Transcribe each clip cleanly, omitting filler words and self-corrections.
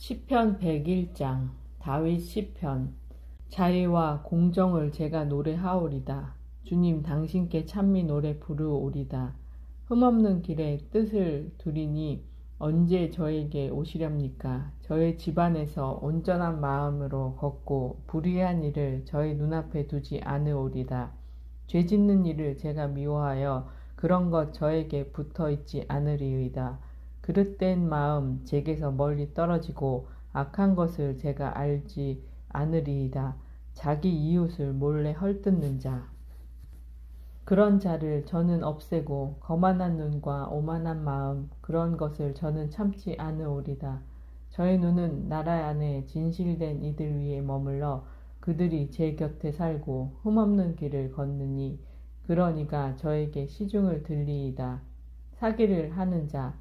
시편 101장 다윗 시편. 자애와 공정을 제가 노래하오리다. 주님, 당신께 찬미 노래 부르오리다. 흠없는 길에 뜻을 두리니 언제 저에게 오시렵니까? 저의 집안에서 온전한 마음으로 걷고 불의한 일을 저의 눈앞에 두지 않으오리다. 죄짓는 일을 제가 미워하여 그런 것 저에게 붙어있지 않으리이다. 그릇된 마음 제게서 멀리 떨어지고 악한 것을 제가 알지 않으리이다. 자기 이웃을 몰래 헐뜯는 자, 그런 자를 저는 없애고 거만한 눈과 오만한 마음, 그런 것을 저는 참지 않으오리다. 저의 눈은 나라 안에 진실된 이들 위에 머물러 그들이 제 곁에 살고 흠없는 길을 걷느니 그러니까 저에게 시중을 들리이다. 사기를 하는 자,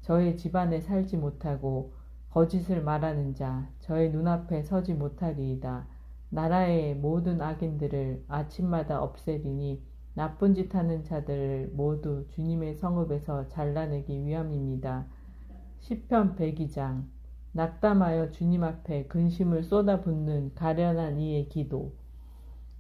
저의 집안에 살지 못하고 거짓을 말하는 자, 저의 눈앞에 서지 못하리이다. 나라의 모든 악인들을 아침마다 없애리니 나쁜 짓 하는 자들을 모두 주님의 성읍에서 잘라내기 위함입니다. 시편 102장. 낙담하여 주님 앞에 근심을 쏟아붓는 가련한 이의 기도.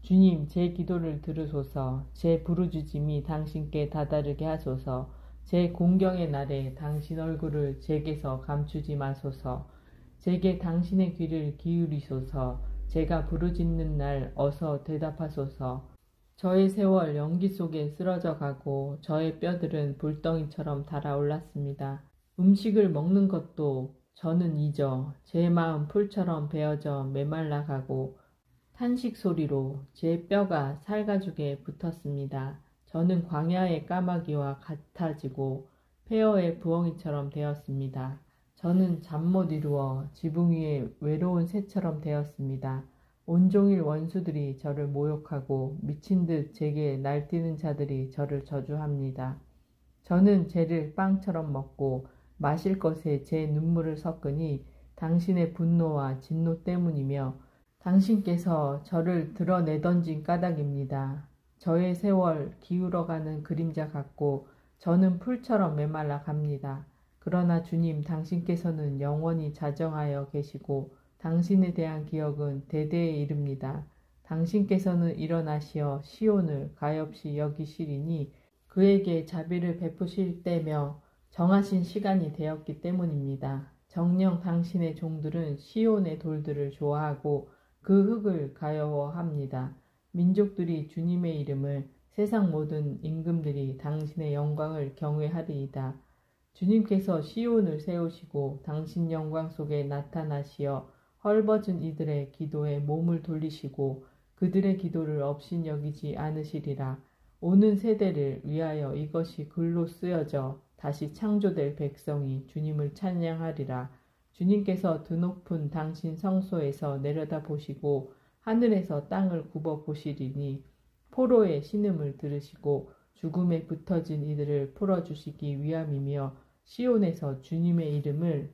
주님, 제 기도를 들으소서. 제 부르짖음이 당신께 다다르게 하소서. 제 공경의 날에 당신 얼굴을 제게서 감추지 마소서. 제게 당신의 귀를 기울이소서. 제가 부르짖는 날 어서 대답하소서. 저의 세월 연기 속에 쓰러져 가고 저의 뼈들은 불덩이처럼 달아올랐습니다. 음식을 먹는 것도 저는 잊어 제 마음 풀처럼 베어져 메말라 가고 탄식 소리로 제 뼈가 살가죽에 붙었습니다. 저는 광야의 까마귀와 같아지고 폐허의 부엉이처럼 되었습니다. 저는 잠 못 이루어 지붕 위에 외로운 새처럼 되었습니다. 온종일 원수들이 저를 모욕하고 미친 듯 제게 날뛰는 자들이 저를 저주합니다. 저는 죄를 빵처럼 먹고 마실 것에 제 눈물을 섞으니 당신의 분노와 진노 때문이며 당신께서 저를 드러내던진 까닭입니다. 저의 세월 기울어가는 그림자 같고 저는 풀처럼 메말라 갑니다. 그러나 주님, 당신께서는 영원히 자정하여 계시고 당신에 대한 기억은 대대에 이릅니다. 당신께서는 일어나시어 시온을 가엾이 여기시리니 그에게 자비를 베푸실 때며 정하신 시간이 되었기 때문입니다. 정녕 당신의 종들은 시온의 돌들을 좋아하고 그 흙을 가여워합니다. 민족들이 주님의 이름을, 세상 모든 임금들이 당신의 영광을 경외하리이다. 주님께서 시온을 세우시고 당신 영광 속에 나타나시어 헐벗은 이들의 기도에 몸을 돌리시고 그들의 기도를 업신여기지 않으시리라. 오는 세대를 위하여 이것이 글로 쓰여져 다시 창조될 백성이 주님을 찬양하리라. 주님께서 드높은 당신 성소에서 내려다 보시고 하늘에서 땅을 굽어 보시리니 포로의 신음을 들으시고 죽음에 붙어진 이들을 풀어주시기 위함이며 시온에서 주님의 이름을,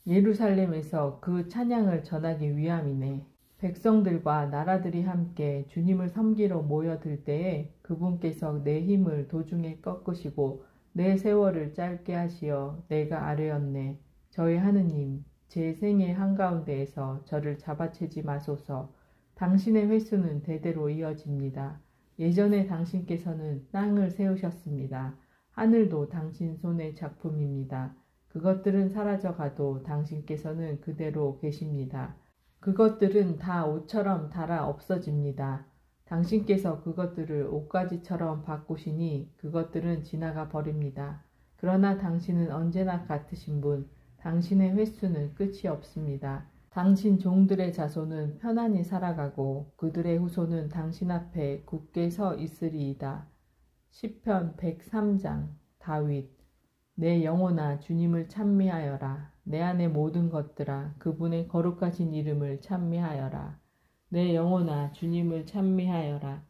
예루살렘에서 그 찬양을 전하기 위함이네. 백성들과 나라들이 함께 주님을 섬기러 모여들 때에 그분께서 내 힘을 도중에 꺾으시고 내 세월을 짧게 하시어 내가 아뢰었네. 저희 하느님, 제 생의 한가운데에서 저를 잡아채지 마소서. 당신의 횟수는 대대로 이어집니다. 예전에 당신께서는 땅을 세우셨습니다. 하늘도 당신 손의 작품입니다. 그것들은 사라져가도 당신께서는 그대로 계십니다. 그것들은 다 옷처럼 닳아 없어집니다. 당신께서 그것들을 옷가지처럼 바꾸시니 그것들은 지나가 버립니다. 그러나 당신은 언제나 같으신 분, 당신의 횟수는 끝이 없습니다. 당신 종들의 자손은 편안히 살아가고 그들의 후손은 당신 앞에 굳게 서 있으리이다. 시편 103장 다윗. 내 영혼아, 주님을 찬미하여라. 내 안의 모든 것들아, 그분의 거룩하신 이름을 찬미하여라. 내 영혼아, 주님을 찬미하여라.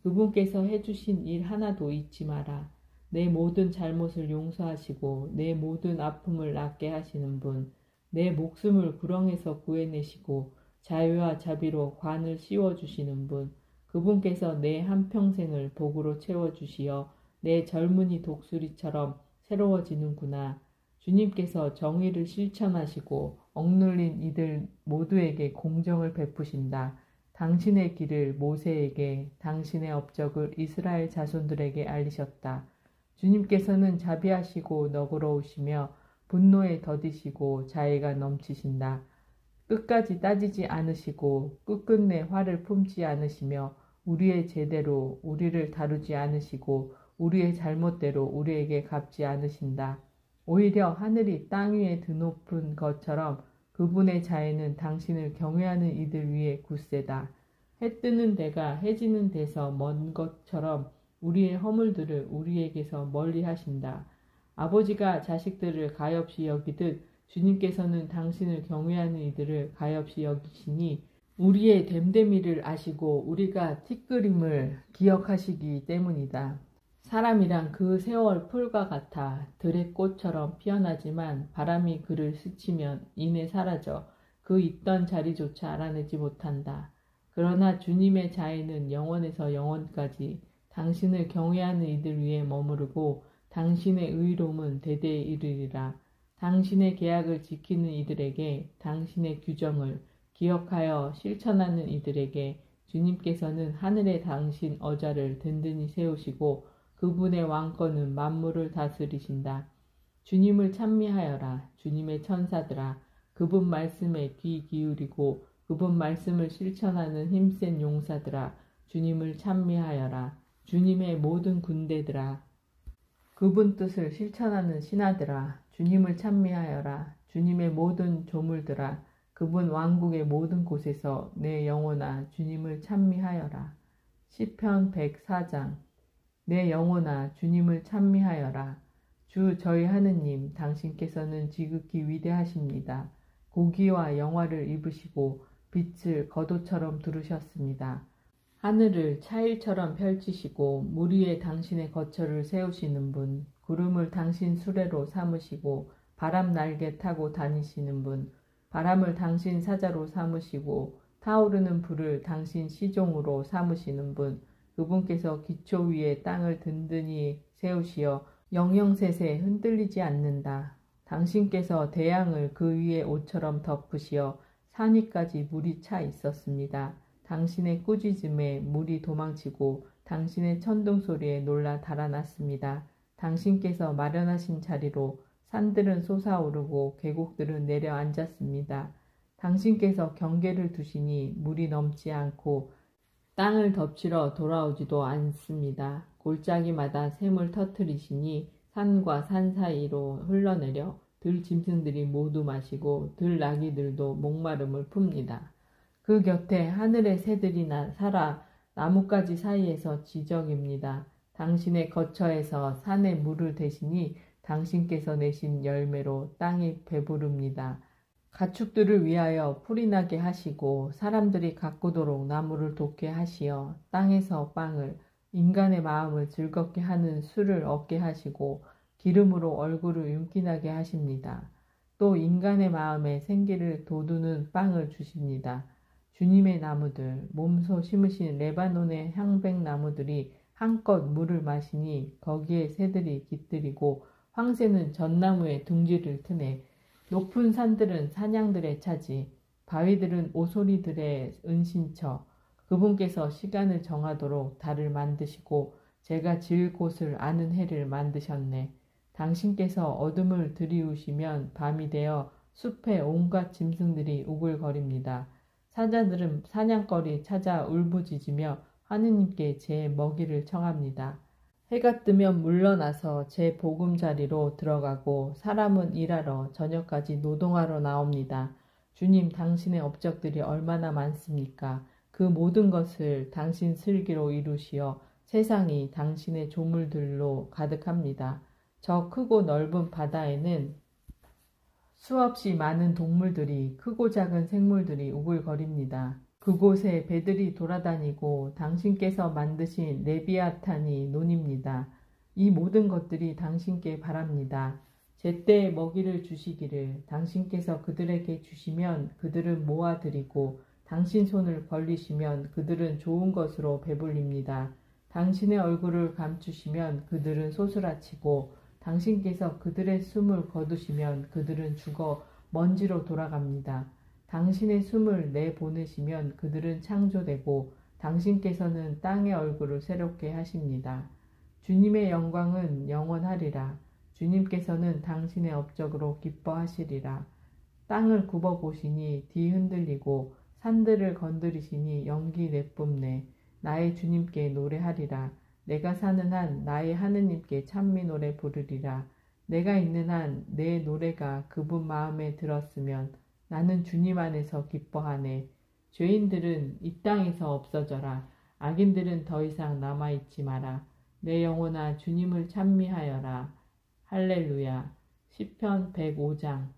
그분께서 해주신 일 하나도 잊지 마라. 내 모든 잘못을 용서하시고 내 모든 아픔을 낫게 하시는 분, 내 목숨을 구렁에서 구해내시고 자유와 자비로 관을 씌워주시는 분, 그분께서 내 한평생을 복으로 채워주시어 내 젊은이 독수리처럼 새로워지는구나. 주님께서 정의를 실천하시고 억눌린 이들 모두에게 공정을 베푸신다. 당신의 길을 모세에게, 당신의 업적을 이스라엘 자손들에게 알리셨다. 주님께서는 자비하시고 너그러우시며 분노에 더디시고 자애가 넘치신다. 끝까지 따지지 않으시고 끝끝내 화를 품지 않으시며 우리의 죄대로 우리를 다루지 않으시고 우리의 잘못대로 우리에게 갚지 않으신다. 오히려 하늘이 땅 위에 드높은 것처럼 그분의 자애는 당신을 경외하는 이들 위에 굳세다. 해 뜨는 데가 해 지는 데서 먼 것처럼 우리의 허물들을 우리에게서 멀리 하신다. 아버지가 자식들을 가엾이 여기듯 주님께서는 당신을 경외하는 이들을 가엾이 여기시니 우리의 됨됨이를 아시고 우리가 티끌임을 기억하시기 때문이다. 사람이란 그 세월 풀과 같아 들의 꽃처럼 피어나지만 바람이 그를 스치면 이내 사라져 그 있던 자리조차 알아내지 못한다. 그러나 주님의 자애는 영원에서 영원까지 당신을 경외하는 이들 위에 머무르고 당신의 의로움은 대대에 이르리라. 당신의 계약을 지키는 이들에게, 당신의 규정을 기억하여 실천하는 이들에게 주님께서는 하늘의 당신 어자를 든든히 세우시고 그분의 왕권은 만물을 다스리신다. 주님을 찬미하여라. 주님의 천사들아. 그분 말씀에 귀 기울이고 그분 말씀을 실천하는 힘센 용사들아. 주님을 찬미하여라. 주님의 모든 군대들아. 그분 뜻을 실천하는 신하들아. 주님을 찬미하여라. 주님의 모든 조물들아. 그분 왕국의 모든 곳에서 내 영혼아 주님을 찬미하여라. 시편 104장. 내 영혼아 주님을 찬미하여라. 주 저희 하느님 당신께서는 지극히 위대하십니다. 고기와 영화를 입으시고 빛을 겉옷처럼 두르셨습니다. 하늘을 차일처럼 펼치시고 물 위에 당신의 거처를 세우시는 분, 구름을 당신 수레로 삼으시고 바람 날개 타고 다니시는 분, 바람을 당신 사자로 삼으시고 타오르는 불을 당신 시종으로 삼으시는 분, 그분께서 기초 위에 땅을 든든히 세우시어 영영세세 흔들리지 않는다. 당신께서 대양을 그 위에 옷처럼 덮으시어 산 위까지 물이 차 있었습니다. 당신의 꾸짖음에 물이 도망치고 당신의 천둥 소리에 놀라 달아났습니다. 당신께서 마련하신 자리로 산들은 솟아오르고 계곡들은 내려앉았습니다. 당신께서 경계를 두시니 물이 넘지 않고 땅을 덮치러 돌아오지도 않습니다. 골짜기마다 샘을 터뜨리시니 산과 산 사이로 흘러내려 들 짐승들이 모두 마시고 들 나귀들도 목마름을 풉니다. 그 곁에 하늘의 새들이 살아 나뭇가지 사이에서 지저깁니다. 당신의 거처에서 산에 물을 대시니 당신께서 내신 열매로 땅이 배부릅니다. 가축들을 위하여 풀이 나게 하시고 사람들이 가꾸도록 나무를 돋게 하시어 땅에서 빵을, 인간의 마음을 즐겁게 하는 술을 얻게 하시고 기름으로 얼굴을 윤기나게 하십니다. 또 인간의 마음에 생기를 돋우는 빵을 주십니다. 주님의 나무들, 몸소 심으신 레바논의 향백나무들이 한껏 물을 마시니 거기에 새들이 깃들이고 황새는 전나무에 둥지를 트네. 높은 산들은 사냥들의 차지, 바위들은 오소리들의 은신처. 그분께서 시간을 정하도록 달을 만드시고 제가 지을 곳을 아는 해를 만드셨네. 당신께서 어둠을 들이우시면 밤이 되어 숲에 온갖 짐승들이 우글거립니다. 사자들은 사냥거리 찾아 울부짖으며 하느님께 제 먹이를 청합니다. 해가 뜨면 물러나서 제 보금자리로 들어가고 사람은 일하러 저녁까지 노동하러 나옵니다. 주님, 당신의 업적들이 얼마나 많습니까? 그 모든 것을 당신 슬기로 이루시어 세상이 당신의 조물들로 가득합니다. 저 크고 넓은 바다에는 수없이 많은 동물들이, 크고 작은 생물들이 우글거립니다. 그곳에 배들이 돌아다니고 당신께서 만드신 레비아탄이 논입니다. 이 모든 것들이 당신께 바랍니다. 제때에 먹이를 주시기를. 당신께서 그들에게 주시면 그들은 모아들이고 당신 손을 벌리시면 그들은 좋은 것으로 배불립니다. 당신의 얼굴을 감추시면 그들은 소스라치고 당신께서 그들의 숨을 거두시면 그들은 죽어 먼지로 돌아갑니다. 당신의 숨을 내보내시면 그들은 창조되고 당신께서는 땅의 얼굴을 새롭게 하십니다. 주님의 영광은 영원하리라. 주님께서는 당신의 업적으로 기뻐하시리라. 땅을 굽어보시니 뒤 흔들리고 산들을 건드리시니 연기 내뿜네. 나의 주님께 노래하리라. 내가 사는 한 나의 하느님께 찬미 노래 부르리라. 내가 있는 한 내 노래가 그분 마음에 들었으면 나는 주님 안에서 기뻐하네. 죄인들은 이 땅에서 없어져라. 악인들은 더 이상 남아있지 마라. 내 영혼아 주님을 찬미하여라. 할렐루야. 시편 105장.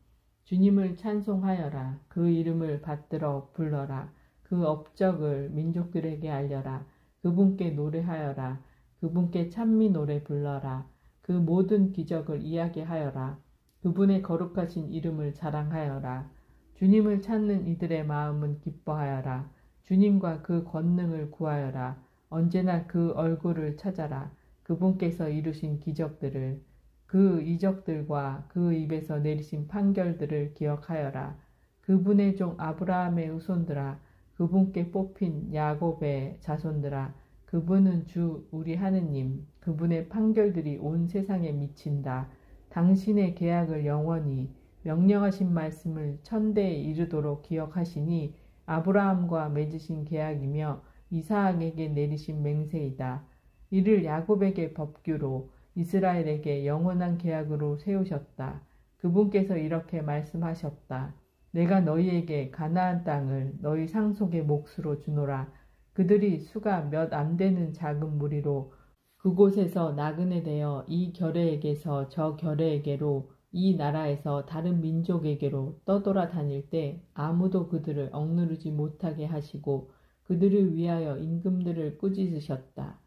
주님을 찬송하여라. 그 이름을 받들어 불러라. 그 업적을 민족들에게 알려라. 그분께 노래하여라. 그분께 찬미 노래 불러라. 그 모든 기적을 이야기하여라. 그분의 거룩하신 이름을 자랑하여라. 주님을 찾는 이들의 마음은 기뻐하여라. 주님과 그 권능을 구하여라. 언제나 그 얼굴을 찾아라. 그분께서 이루신 기적들을, 그 이적들과 그 입에서 내리신 판결들을 기억하여라. 그분의 종 아브라함의 후손들아, 그분께 뽑힌 야곱의 자손들아, 그분은 주 우리 하느님, 그분의 판결들이 온 세상에 미친다. 당신의 계약을 영원히, 명령하신 말씀을 천대에 이르도록 기억하시니 아브라함과 맺으신 계약이며 이사학에게 내리신 맹세이다. 이를 야곱에게 법규로 이스라엘에게 영원한 계약으로 세우셨다. 그분께서 이렇게 말씀하셨다. 내가 너희에게 가나안 땅을 너희 상속의 몫으로 주노라. 그들이 수가 몇 안 되는 작은 무리로 그곳에서 나그네 되어 이 결례에게서 저 결례에게로 이 나라에서 다른 민족에게로 떠돌아 다닐 때 아무도 그들을 억누르지 못하게 하시고 그들을 위하여 임금들을 꾸짖으셨다.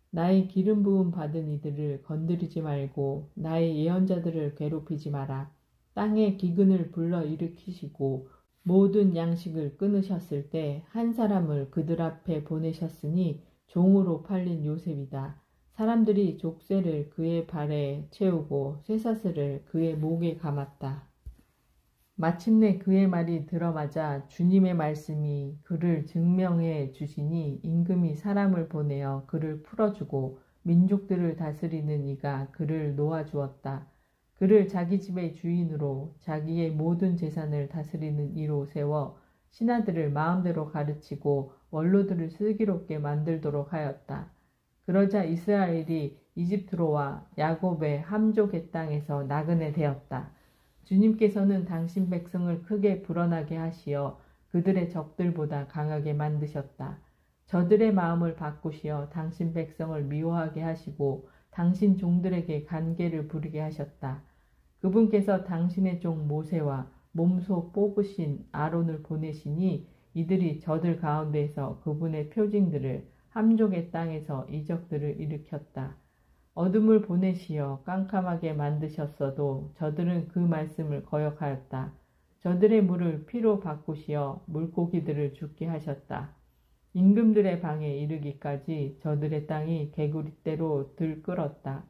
나의 기름 부음 받은 이들을 건드리지 말고 나의 예언자들을 괴롭히지 마라. 땅의 기근을 불러 일으키시고 모든 양식을 끊으셨을 때 한 사람을 그들 앞에 보내셨으니 종으로 팔린 요셉이다. 사람들이 족쇄를 그의 발에 채우고 쇠사슬을 그의 목에 감았다. 마침내 그의 말이 들어맞아 주님의 말씀이 그를 증명해 주시니 임금이 사람을 보내어 그를 풀어주고 민족들을 다스리는 이가 그를 놓아주었다. 그를 자기 집의 주인으로 자기의 모든 재산을 다스리는 이로 세워 신하들을 마음대로 가르치고 원로들을 슬기롭게 만들도록 하였다. 그러자 이스라엘이 이집트로와 야곱의 함족의 땅에서 나그네 되었다. 주님께서는 당신 백성을 크게 불어나게 하시어 그들의 적들보다 강하게 만드셨다. 저들의 마음을 바꾸시어 당신 백성을 미워하게 하시고 당신 종들에게 간계를 부리게 하셨다. 그분께서 당신의 종 모세와 몸소 뽑으신 아론을 보내시니 이들이 저들 가운데에서 그분의 표징들을 함족의 땅에서 이적들을 일으켰다. 어둠을 보내시어 깜깜하게 만드셨어도 저들은 그 말씀을 거역하였다. 저들의 물을 피로 바꾸시어 물고기들을 죽게 하셨다. 임금들의 방에 이르기까지 저들의 땅이 개구리떼로 들끓었다.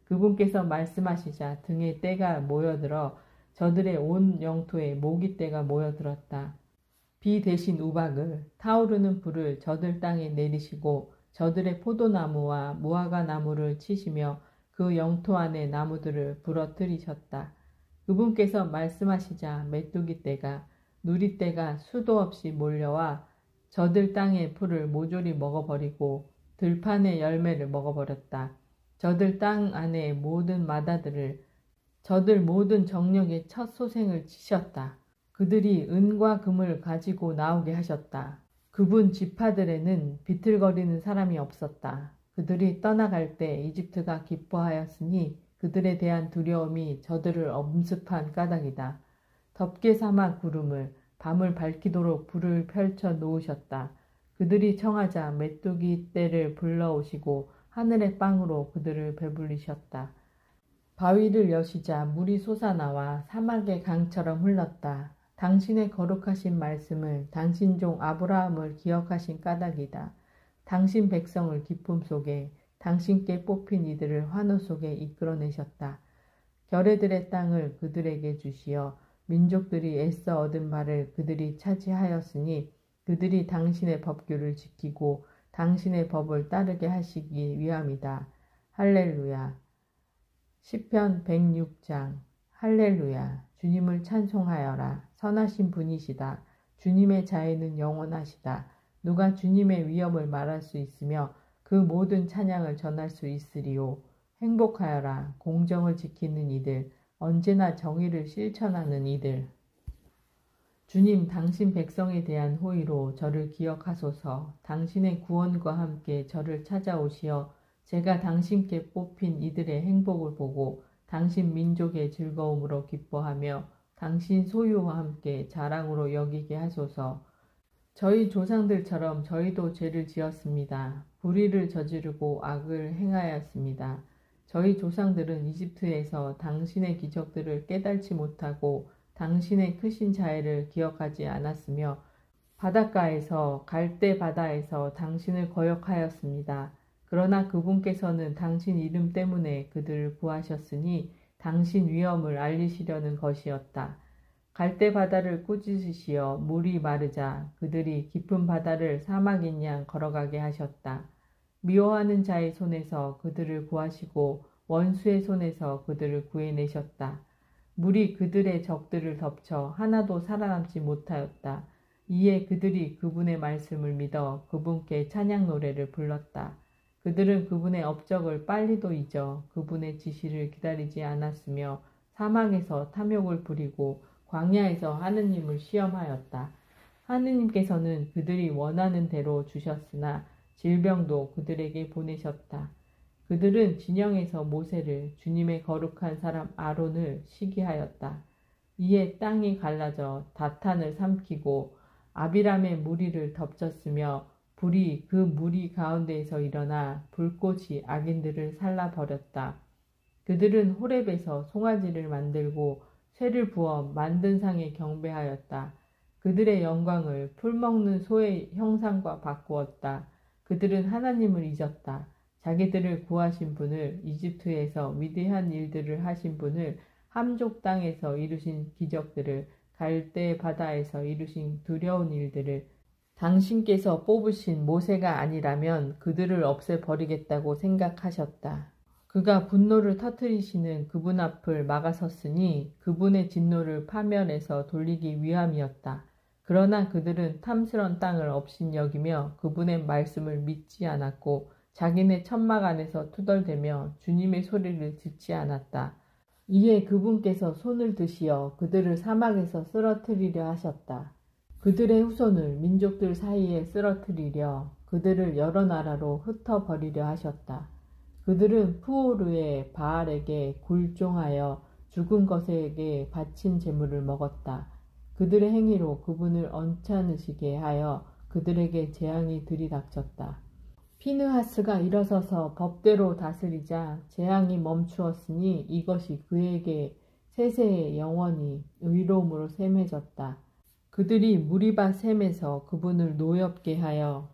그분께서 말씀하시자 등에 떼가 모여들어 저들의 온 영토에 모기떼가 모여들었다. 비 대신 우박을, 타오르는 불을 저들 땅에 내리시고 저들의 포도나무와 무화과 나무를 치시며 그 영토 안의 나무들을 부러뜨리셨다. 그분께서 말씀하시자 메뚜기떼가, 누리떼가 수도 없이 몰려와 저들 땅의 풀을 모조리 먹어버리고 들판의 열매를 먹어버렸다. 저들 땅 안의 모든 마다들을, 저들 모든 정력의 첫 소생을 치셨다. 그들이 은과 금을 가지고 나오게 하셨다. 그분 지파들에는 비틀거리는 사람이 없었다. 그들이 떠나갈 때 이집트가 기뻐하였으니 그들에 대한 두려움이 저들을 엄습한 까닭이다. 덥게 삼아 구름을, 밤을 밝히도록 불을 펼쳐 놓으셨다. 그들이 청하자 메뚜기 떼를 불러오시고 하늘의 빵으로 그들을 배불리셨다. 바위를 여시자 물이 솟아나와 사막의 강처럼 흘렀다. 당신의 거룩하신 말씀을 당신 종 아브라함을 기억하신 까닭이다. 당신 백성을 기쁨 속에 당신께 뽑힌 이들을 환호 속에 이끌어내셨다. 결의들의 땅을 그들에게 주시어 민족들이 애써 얻은 바를 그들이 차지하였으니 그들이 당신의 법규를 지키고 당신의 법을 따르게 하시기 위함이다. 할렐루야. 시편 106장. 할렐루야. 주님을 찬송하여라. 선하신 분이시다. 주님의 자애는 영원하시다. 누가 주님의 위엄을 말할 수 있으며 그 모든 찬양을 전할 수 있으리요. 행복하여라. 공정을 지키는 이들, 언제나 정의를 실천하는 이들. 주님, 당신 백성에 대한 호의로 저를 기억하소서. 당신의 구원과 함께 저를 찾아오시어 제가 당신께 뽑힌 이들의 행복을 보고 당신 민족의 즐거움으로 기뻐하며 당신 소유와 함께 자랑으로 여기게 하소서. 저희 조상들처럼 저희도 죄를 지었습니다. 불의를 저지르고 악을 행하였습니다. 저희 조상들은 이집트에서 당신의 기적들을 깨달지 못하고 당신의 크신 자애를 기억하지 않았으며 바닷가에서 갈대 바다에서 당신을 거역하였습니다. 그러나 그분께서는 당신 이름 때문에 그들을 구하셨으니 당신 위엄을 알리시려는 것이었다. 갈대 바다를 꾸짖으시어 물이 마르자 그들이 깊은 바다를 사막인 양 걸어가게 하셨다. 미워하는 자의 손에서 그들을 구하시고 원수의 손에서 그들을 구해내셨다. 물이 그들의 적들을 덮쳐 하나도 살아남지 못하였다. 이에 그들이 그분의 말씀을 믿어 그분께 찬양 노래를 불렀다. 그들은 그분의 업적을 빨리도 잊어 그분의 지시를 기다리지 않았으며 사막에서 탐욕을 부리고 광야에서 하느님을 시험하였다. 하느님께서는 그들이 원하는 대로 주셨으나 질병도 그들에게 보내셨다. 그들은 진영에서 모세를 주님의 거룩한 사람 아론을 시기하였다. 이에 땅이 갈라져 다탄을 삼키고 아비람의 무리를 덮쳤으며 불이 그 무리 가운데에서 일어나 불꽃이 악인들을 살라버렸다. 그들은 호렙에서 송아지를 만들고 쇠를 부어 만든 상에 경배하였다. 그들의 영광을 풀먹는 소의 형상과 바꾸었다. 그들은 하나님을 잊었다. 자기들을 구하신 분을, 이집트에서 위대한 일들을 하신 분을, 함족 땅에서 이루신 기적들을, 갈대 바다에서 이루신 두려운 일들을, 당신께서 뽑으신 모세가 아니라면 그들을 없애버리겠다고 생각하셨다. 그가 분노를 터뜨리시는 그분 앞을 막아섰으니 그분의 진노를 파멸해서 돌리기 위함이었다. 그러나 그들은 탐스런 땅을 업신여기며 그분의 말씀을 믿지 않았고 자기네 천막 안에서 투덜대며 주님의 소리를 듣지 않았다. 이에 그분께서 손을 드시어 그들을 사막에서 쓰러뜨리려 하셨다. 그들의 후손을 민족들 사이에 쓰러뜨리려 그들을 여러 나라로 흩어버리려 하셨다. 그들은 푸오르의 바알에게 굴종하여 죽은 것에게 바친 제물을 먹었다. 그들의 행위로 그분을 언짢으시게 하여 그들에게 재앙이 들이닥쳤다. 피느하스가 일어서서 법대로 다스리자 재앙이 멈추었으니 이것이 그에게 세세에 영원히 의로움으로 셈해졌다. 그들이 무리바 셈에서 그분을 노엽게 하여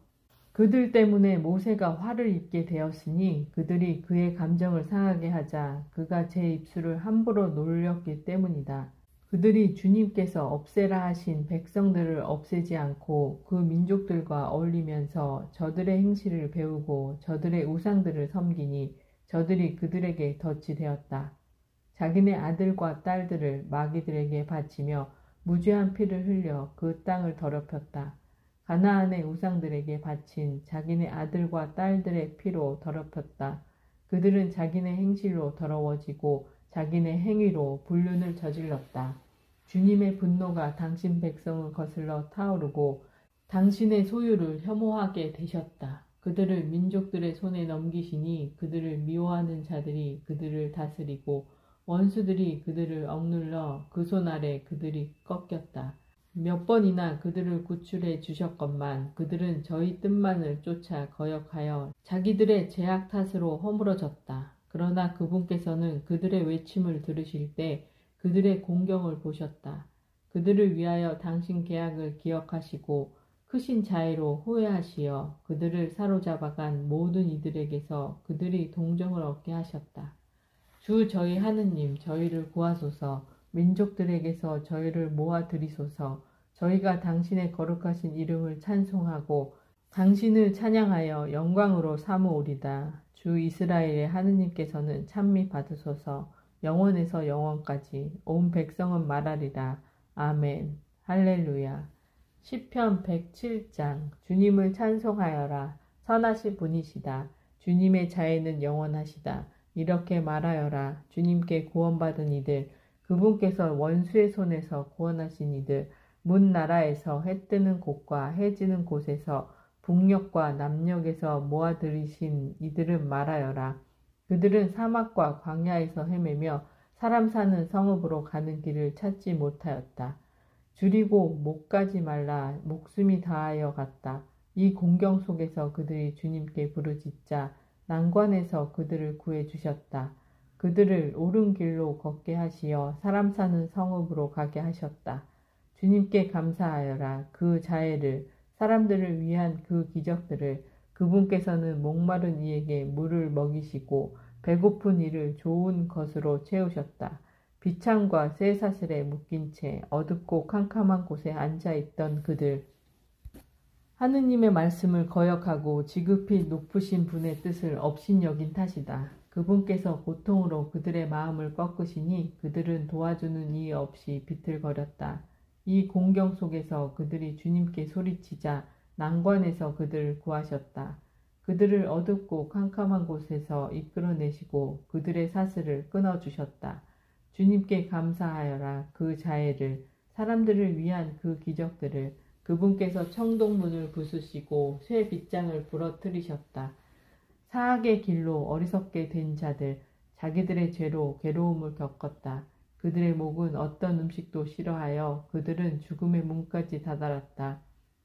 그들 때문에 모세가 화를 입게 되었으니 그들이 그의 감정을 상하게 하자 그가 제 입술을 함부로 놀렸기 때문이다. 그들이 주님께서 없애라 하신 백성들을 없애지 않고 그 민족들과 어울리면서 저들의 행실을 배우고 저들의 우상들을 섬기니 저들이 그들에게 덫이 되었다. 자기네 아들과 딸들을 마귀들에게 바치며 무죄한 피를 흘려 그 땅을 더럽혔다. 가나안의 우상들에게 바친 자기네 아들과 딸들의 피로 더럽혔다. 그들은 자기네 행실로 더러워지고 자기네 행위로 불륜을 저질렀다. 주님의 분노가 당신 백성을 거슬러 타오르고 당신의 소유를 혐오하게 되셨다. 그들을 민족들의 손에 넘기시니 그들을 미워하는 자들이 그들을 다스리고 원수들이 그들을 억눌러 그 손 아래 그들이 꺾였다. 몇 번이나 그들을 구출해 주셨건만 그들은 저희 뜻만을 쫓아 거역하여 자기들의 죄악 탓으로 허물어졌다. 그러나 그분께서는 그들의 외침을 들으실 때 그들의 공경을 보셨다. 그들을 위하여 당신 계약을 기억하시고 크신 자애로 호회하시어 그들을 사로잡아간 모든 이들에게서 그들이 동정을 얻게 하셨다. 주 저희 하느님 저희를 구하소서. 민족들에게서 저희를 모아들이소서. 저희가 당신의 거룩하신 이름을 찬송하고 당신을 찬양하여 영광으로 삼으오리다. 주 이스라엘의 하느님께서는 찬미 받으소서. 영원에서 영원까지 온 백성은 말하리라. 아멘. 할렐루야. 시편 107장. 주님을 찬송하여라. 선하신 분이시다. 주님의 자애는 영원하시다. 이렇게 말하여라. 주님께 구원받은 이들, 그분께서 원수의 손에서 구원하신 이들, 문 나라에서 해 뜨는 곳과 해 지는 곳에서 북녘과 남녘에서 모아들이신 이들은 말하여라. 그들은 사막과 광야에서 헤매며 사람 사는 성읍으로 가는 길을 찾지 못하였다. 줄이고 못 가지 말라 목숨이 다하여 갔다. 이 공경 속에서 그들이 주님께 부르짖자 난관에서 그들을 구해주셨다. 그들을 옳은 길로 걷게 하시어 사람 사는 성읍으로 가게 하셨다. 주님께 감사하여라. 그 자애를, 사람들을 위한 그 기적들을, 그분께서는 목마른 이에게 물을 먹이시고 배고픈 이를 좋은 것으로 채우셨다. 비창과 쇠사슬에 묶인 채 어둡고 캄캄한 곳에 앉아있던 그들, 하느님의 말씀을 거역하고 지극히 높으신 분의 뜻을 업신여긴 탓이다. 그분께서 고통으로 그들의 마음을 꺾으시니 그들은 도와주는 이 없이 비틀거렸다. 이 공경 속에서 그들이 주님께 소리치자 난관에서 그들을 구하셨다. 그들을 어둡고 캄캄한 곳에서 이끌어내시고 그들의 사슬을 끊어주셨다. 주님께 감사하여라. 그 자애를, 사람들을 위한 그 기적들을, 그분께서 청동문을 부수시고 쇠 빗장을 부러뜨리셨다. 사악의 길로 어리석게 된 자들, 자기들의 죄로 괴로움을 겪었다. 그들의 목은 어떤 음식도 싫어하여 그들은 죽음의 문까지 다다랐다.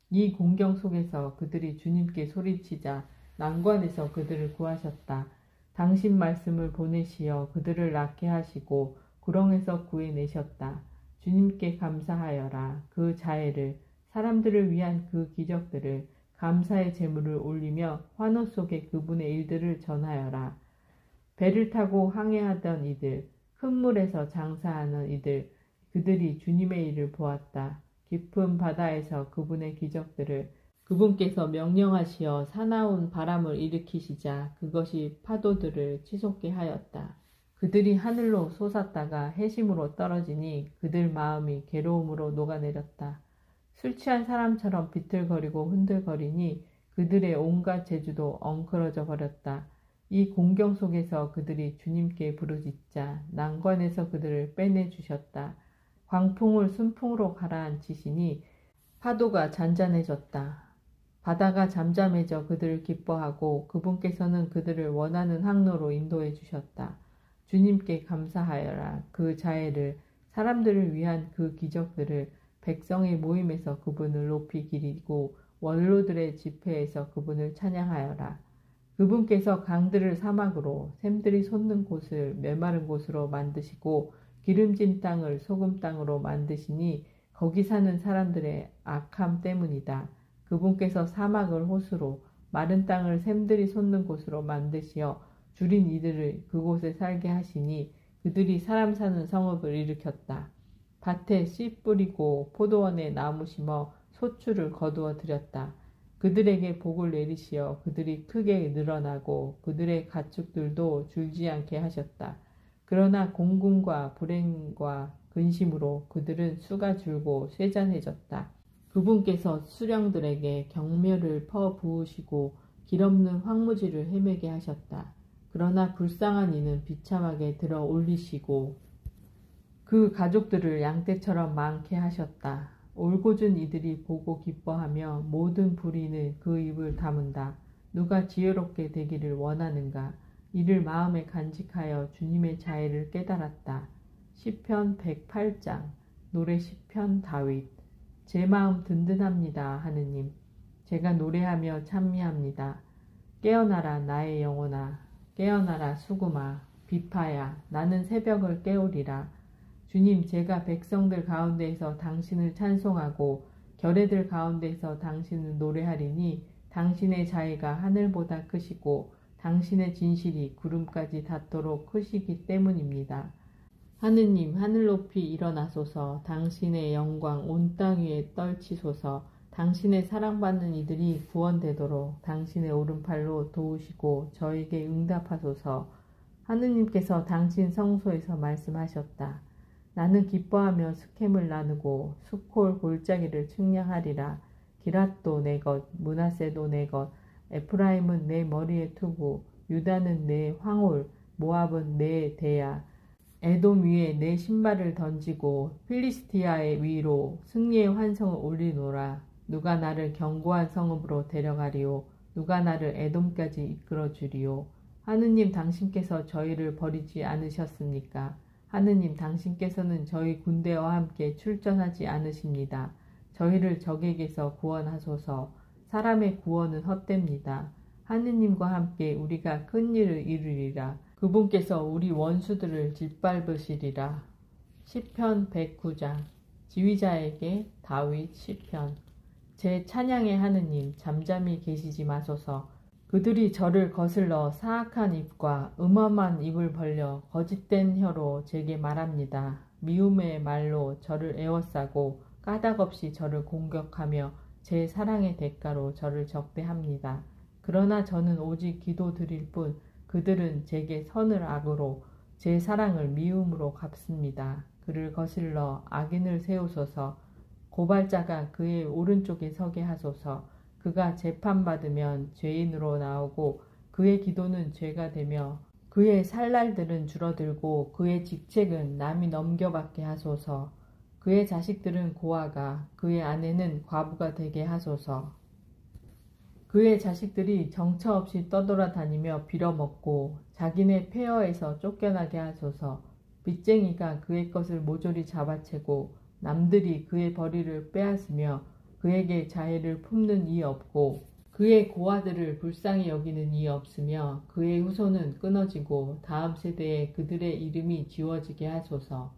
이 공경 속에서 그들이 주님께 소리치자 난관에서 그들을 구하셨다. 당신 말씀을 보내시어 그들을 낫게 하시고 구렁에서 구해내셨다. 주님께 감사하여라. 그 자애를, 사람들을 위한 그 기적들을, 감사의 제물을 올리며 환호 속에 그분의 일들을 전하여라. 배를 타고 항해하던 이들, 큰 물에서 장사하는 이들, 그들이 주님의 일을 보았다. 깊은 바다에서 그분의 기적들을, 그분께서 명령하시어 사나운 바람을 일으키시자 그것이 파도들을 치솟게 하였다. 그들이 하늘로 솟았다가 해심으로 떨어지니 그들 마음이 괴로움으로 녹아내렸다. 술 취한 사람처럼 비틀거리고 흔들거리니 그들의 온갖 재주도 엉클어져 버렸다. 이 공경 속에서 그들이 주님께 부르짖자 난관에서 그들을 빼내주셨다. 광풍을 순풍으로 가라앉히시니 파도가 잔잔해졌다. 바다가 잠잠해져 그들을 기뻐하고 그분께서는 그들을 원하는 항로로 인도해 주셨다. 주님께 감사하여라. 그 자애를, 사람들을 위한 그 기적들을, 백성의 모임에서 그분을 높이 기리고 원로들의 집회에서 그분을 찬양하여라. 그분께서 강들을 사막으로, 샘들이 솟는 곳을 메마른 곳으로 만드시고 기름진 땅을 소금 땅으로 만드시니 거기 사는 사람들의 악함 때문이다. 그분께서 사막을 호수로, 마른 땅을 샘들이 솟는 곳으로 만드시어 줄인 이들을 그곳에 살게 하시니 그들이 사람 사는 성읍을 일으켰다. 밭에 씨 뿌리고 포도원에 나무 심어 소출을 거두어 들였다. 그들에게 복을 내리시어 그들이 크게 늘어나고 그들의 가축들도 줄지 않게 하셨다. 그러나 공군과 불행과 근심으로 그들은 수가 줄고 쇠잔해졌다. 그분께서 수령들에게 경멸을 퍼부으시고 길없는 황무지를 헤매게 하셨다. 그러나 불쌍한 이는 비참하게 들어 올리시고 그 가족들을 양떼처럼 많게 하셨다. 올곧은 이들이 보고 기뻐하며 모든 불의는 그 입을 다문다. 누가 지혜롭게 되기를 원하는가? 이를 마음에 간직하여 주님의 자애를 깨달았다. 시편 108장 노래 시편 다윗. 제 마음 든든합니다. 하느님. 제가 노래하며 찬미합니다. 깨어나라 나의 영혼아. 깨어나라 수금아. 비파야. 나는 새벽을 깨우리라. 주님, 제가 백성들 가운데에서 당신을 찬송하고 결의들 가운데서 당신을 노래하리니 당신의 자애가 하늘보다 크시고 당신의 진실이 구름까지 닿도록 크시기 때문입니다. 하느님, 하늘 높이 일어나소서. 당신의 영광 온 땅 위에 떨치소서. 당신의 사랑받는 이들이 구원되도록 당신의 오른팔로 도우시고 저에게 응답하소서. 하느님께서 당신 성소에서 말씀하셨다. 나는 기뻐하며 스켐을 나누고 수콜 골짜기를 측량하리라. 기랏도 내 것, 므낫세도 내 것, 에프라임은 내 머리의 투구, 유다는 내 황홀, 모압은 내 대야. 에돔 위에 내 신발을 던지고 필리스티아의 위로 승리의 환성을 올리노라. 누가 나를 견고한 성읍으로 데려가리오. 누가 나를 에돔까지 이끌어 주리오. 하느님, 당신께서 저희를 버리지 않으셨습니까? 하느님, 당신께서는 저희 군대와 함께 출전하지 않으십니다. 저희를 적에게서 구원하소서. 사람의 구원은 헛됩니다. 하느님과 함께 우리가 큰 일을 이루리라. 그분께서 우리 원수들을 짓밟으시리라. 시편 109장. 지휘자에게 다윗 시편. 제 찬양의 하느님, 잠잠히 계시지 마소서. 그들이 저를 거슬러 사악한 입과 음험한 입을 벌려 거짓된 혀로 제게 말합니다. 미움의 말로 저를 에워싸고 까닭없이 저를 공격하며 제 사랑의 대가로 저를 적대합니다. 그러나 저는 오직 기도 드릴 뿐 그들은 제게 선을 악으로 제 사랑을 미움으로 갚습니다. 그를 거슬러 악인을 세우소서. 고발자가 그의 오른쪽에 서게 하소서. 그가 재판받으면 죄인으로 나오고 그의 기도는 죄가 되며 그의 살날들은 줄어들고 그의 직책은 남이 넘겨받게 하소서. 그의 자식들은 고아가 그의 아내는 과부가 되게 하소서. 그의 자식들이 정처 없이 떠돌아다니며 빌어먹고 자기네 폐허에서 쫓겨나게 하소서. 빚쟁이가 그의 것을 모조리 잡아채고 남들이 그의 벌이를 빼앗으며 그에게 자해를 품는 이 없고 그의 고아들을 불쌍히 여기는 이 없으며 그의 후손은 끊어지고 다음 세대에 그들의 이름이 지워지게 하소서.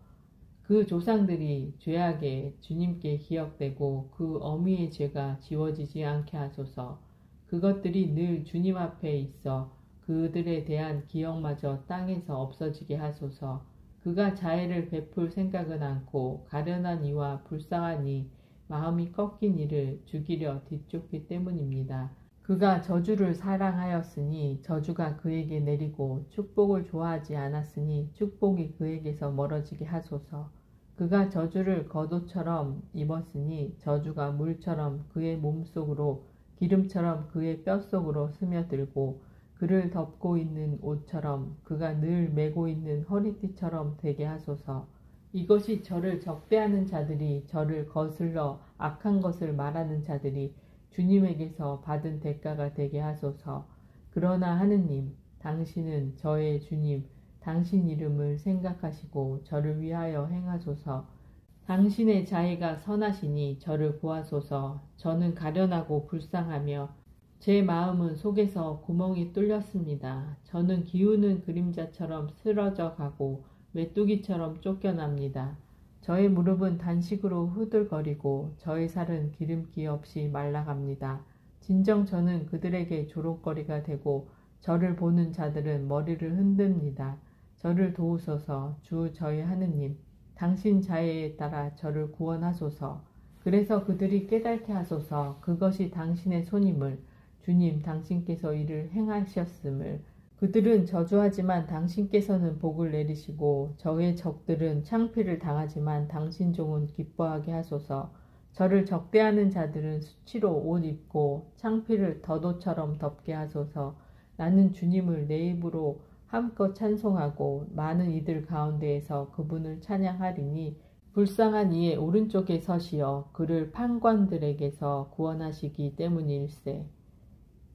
그 조상들이 죄악에 주님께 기억되고 그 어미의 죄가 지워지지 않게 하소서. 그것들이 늘 주님 앞에 있어 그들에 대한 기억마저 땅에서 없어지게 하소서. 그가 자애를 베풀 생각은 않고 가련한 이와 불쌍한 이 마음이 꺾인 이를 죽이려 뒤쫓기 때문입니다. 그가 저주를 사랑하였으니 저주가 그에게 내리고 축복을 좋아하지 않았으니 축복이 그에게서 멀어지게 하소서. 그가 저주를 겉옷처럼 입었으니 저주가 물처럼 그의 몸속으로 기름처럼 그의 뼛속으로 스며들고 그를 덮고 있는 옷처럼 그가 늘 메고 있는 허리띠처럼 되게 하소서. 이것이 저를 적대하는 자들이 저를 거슬러 악한 것을 말하는 자들이 주님에게서 받은 대가가 되게 하소서. 그러나 하느님, 당신은 저의 주님, 당신 이름을 생각하시고 저를 위하여 행하소서. 당신의 자애가 선하시니 저를 구하소서. 저는 가련하고 불쌍하며 제 마음은 속에서 구멍이 뚫렸습니다. 저는 기우는 그림자처럼 쓰러져 가고 메뚜기처럼 쫓겨납니다. 저의 무릎은 단식으로 후들거리고 저의 살은 기름기 없이 말라갑니다. 진정 저는 그들에게 조롱거리가 되고 저를 보는 자들은 머리를 흔듭니다. 저를 도우소서. 주 저의 하느님, 당신 자애에 따라 저를 구원하소서. 그래서 그들이 깨닫게 하소서. 그것이 당신의 손임을, 주님 당신께서 이를 행하셨음을. 그들은 저주하지만 당신께서는 복을 내리시고 저의 적들은 창피를 당하지만 당신 종은 기뻐하게 하소서. 저를 적대하는 자들은 수치로 옷 입고 창피를 덧옷처럼 덮게 하소서. 나는 주님을 내 입으로 함껏 찬송하고 많은 이들 가운데에서 그분을 찬양하리니 불쌍한 이의 오른쪽에 서시어 그를 판관들에게서 구원하시기 때문일세.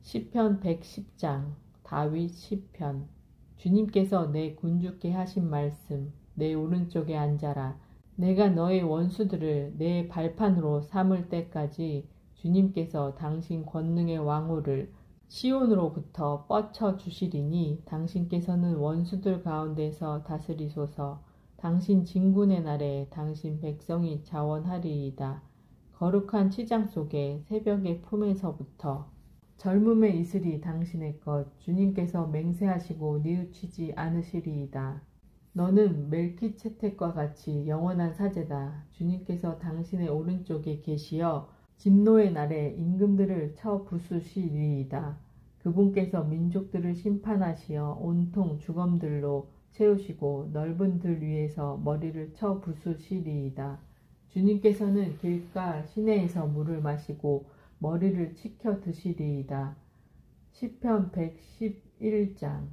시편 110장. 다윗 시편. 주님께서 내 군주께 하신 말씀, 내 오른쪽에 앉아라. 내가 너의 원수들을 내 발판으로 삼을 때까지 주님께서 당신 권능의 왕호를 시온으로부터 뻗쳐 주시리니 당신께서는 원수들 가운데서 다스리소서. 당신 진군의 날에 당신 백성이 자원하리이다. 거룩한 치장 속에 새벽의 품에서부터 젊음의 이슬이 당신의 것, 주님께서 맹세하시고 뉘우치지 않으시리이다. 너는 멜키ጼ덱과 같이 영원한 사제다. 주님께서 당신의 오른쪽에 계시어 진노의 날에 임금들을 쳐 부수시리이다. 그분께서 민족들을 심판하시어 온통 주검들로 채우시고 넓은 들 위에서 머리를 쳐 부수시리이다. 주님께서는 길가 시내에서 물을 마시고 머리를 치켜 드시리이다. 시편 111장.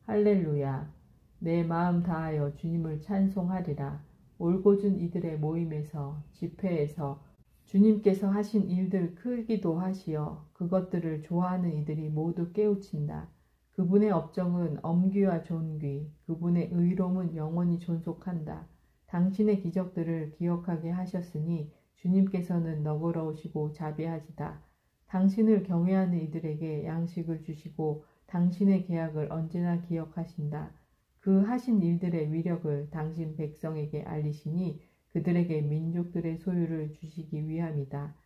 할렐루야. 내 마음 다하여 주님을 찬송하리라. 올곧은 이들의 모임에서 집회에서 주님께서 하신 일들 크기도 하시어 그것들을 좋아하는 이들이 모두 깨우친다. 그분의 업적은 엄귀와 존귀, 그분의 의로움은 영원히 존속한다. 당신의 기적들을 기억하게 하셨으니 주님께서는 너그러우시고 자비하시다. 당신을 경외하는 이들에게 양식을 주시고 당신의 계약을 언제나 기억하신다. 그 하신 일들의 위력을 당신 백성에게 알리시니 그들에게 민족들의 소유를 주시기 위함이다.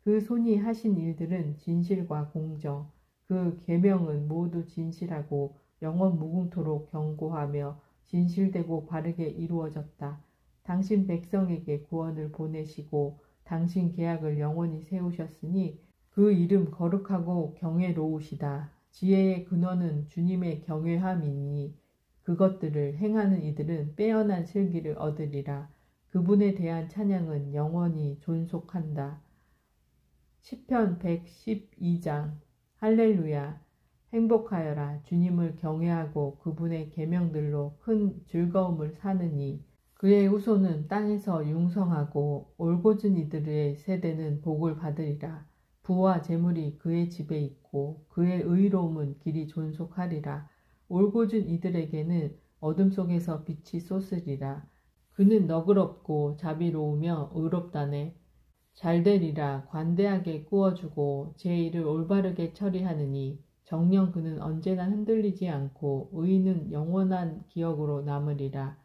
그 손이 하신 일들은 진실과 공정, 그 계명은 모두 진실하고 영원 무궁토록 견고하며 진실되고 바르게 이루어졌다. 당신 백성에게 구원을 보내시고 당신 계약을 영원히 세우셨으니 그 이름 거룩하고 경외로우시다. 지혜의 근원은 주님의 경외함이니 그것들을 행하는 이들은 빼어난 슬기를 얻으리라. 그분에 대한 찬양은 영원히 존속한다. 시편 112장. 할렐루야. 행복하여라. 주님을 경외하고 그분의 계명들로 큰 즐거움을 사느니 그의 후손은 땅에서 융성하고 올곧은 이들의 세대는 복을 받으리라. 부와 재물이 그의 집에 있고 그의 의로움은 길이 존속하리라. 올곧은 이들에게는 어둠 속에서 빛이 솟으리라. 그는 너그럽고 자비로우며 의롭다네. 잘되리라. 관대하게 꾸어주고 제 일을 올바르게 처리하느니 정녕 그는 언제나 흔들리지 않고 의인은 영원한 기억으로 남으리라.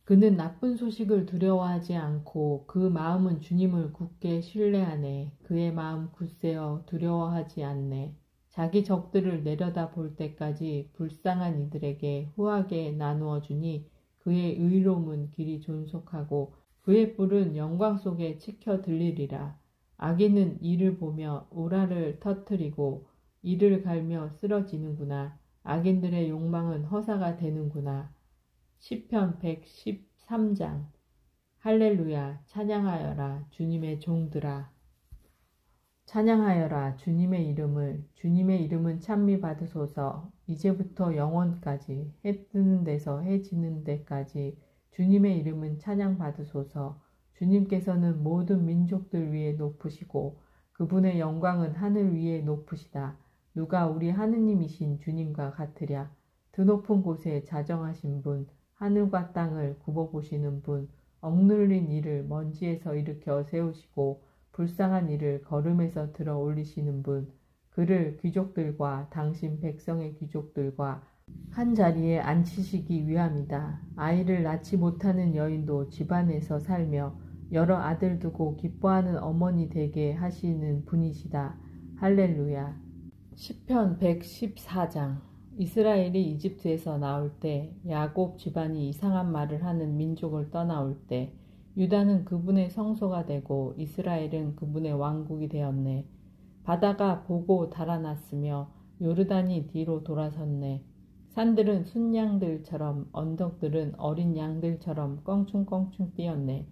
그는 나쁜 소식을 두려워하지 않고 그 마음은 주님을 굳게 신뢰하네. 그의 마음 굳세어 두려워하지 않네. 자기 적들을 내려다 볼 때까지 불쌍한 이들에게 후하게 나누어 주니 그의 의로움은 길이 존속하고 그의 뿔은 영광 속에 치켜 들리리라. 악인은 이를 보며 우라를 터뜨리고 이를 갈며 쓰러지는구나. 악인들의 욕망은 허사가 되는구나. 시편 113장. 할렐루야. 찬양하여라. 주님의 종들아. 찬양하여라. 주님의 이름을. 주님의 이름은 찬미 받으소서. 이제부터 영원까지 해 뜨는 데서 해 지는 데까지 주님의 이름은 찬양 받으소서. 주님께서는 모든 민족들 위에 높으시고 그분의 영광은 하늘 위에 높으시다. 누가 우리 하느님이신 주님과 같으랴. 드높은 곳에 자정하신 분, 하늘과 땅을 굽어보시는 분, 억눌린 이를 먼지에서 일으켜 세우시고 불쌍한 이를 걸음에서 들어 올리시는 분, 그를 귀족들과 당신 백성의 귀족들과 한 자리에 앉히시기 위함이다. 아이를 낳지 못하는 여인도 집안에서 살며 여러 아들 두고 기뻐하는 어머니 되게 하시는 분이시다. 할렐루야. 시편 114장. 이스라엘이 이집트에서 나올 때, 야곱 집안이 이상한 말을 하는 민족을 떠나올 때, 유다는 그분의 성소가 되고 이스라엘은 그분의 왕국이 되었네. 바다가 보고 달아났으며 요르단이 뒤로 돌아섰네. 산들은 순양들처럼 언덕들은 어린 양들처럼 껑충껑충 뛰었네.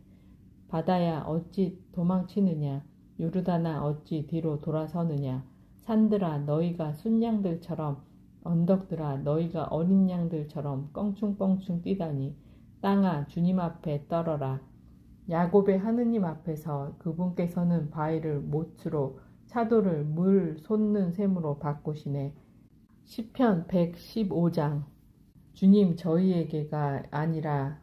바다야 어찌 도망치느냐. 요르단아 어찌 뒤로 돌아서느냐. 산들아 너희가 순양들처럼 언덕들아 너희가 어린 양들처럼 껑충껑충 뛰다니. 땅아 주님 앞에 떨어라. 야곱의 하느님 앞에서 그분께서는 바위를 못으로 차돌을 물 솟는 샘으로 바꾸시네. 시편 115장. 주님 저희에게가 아니라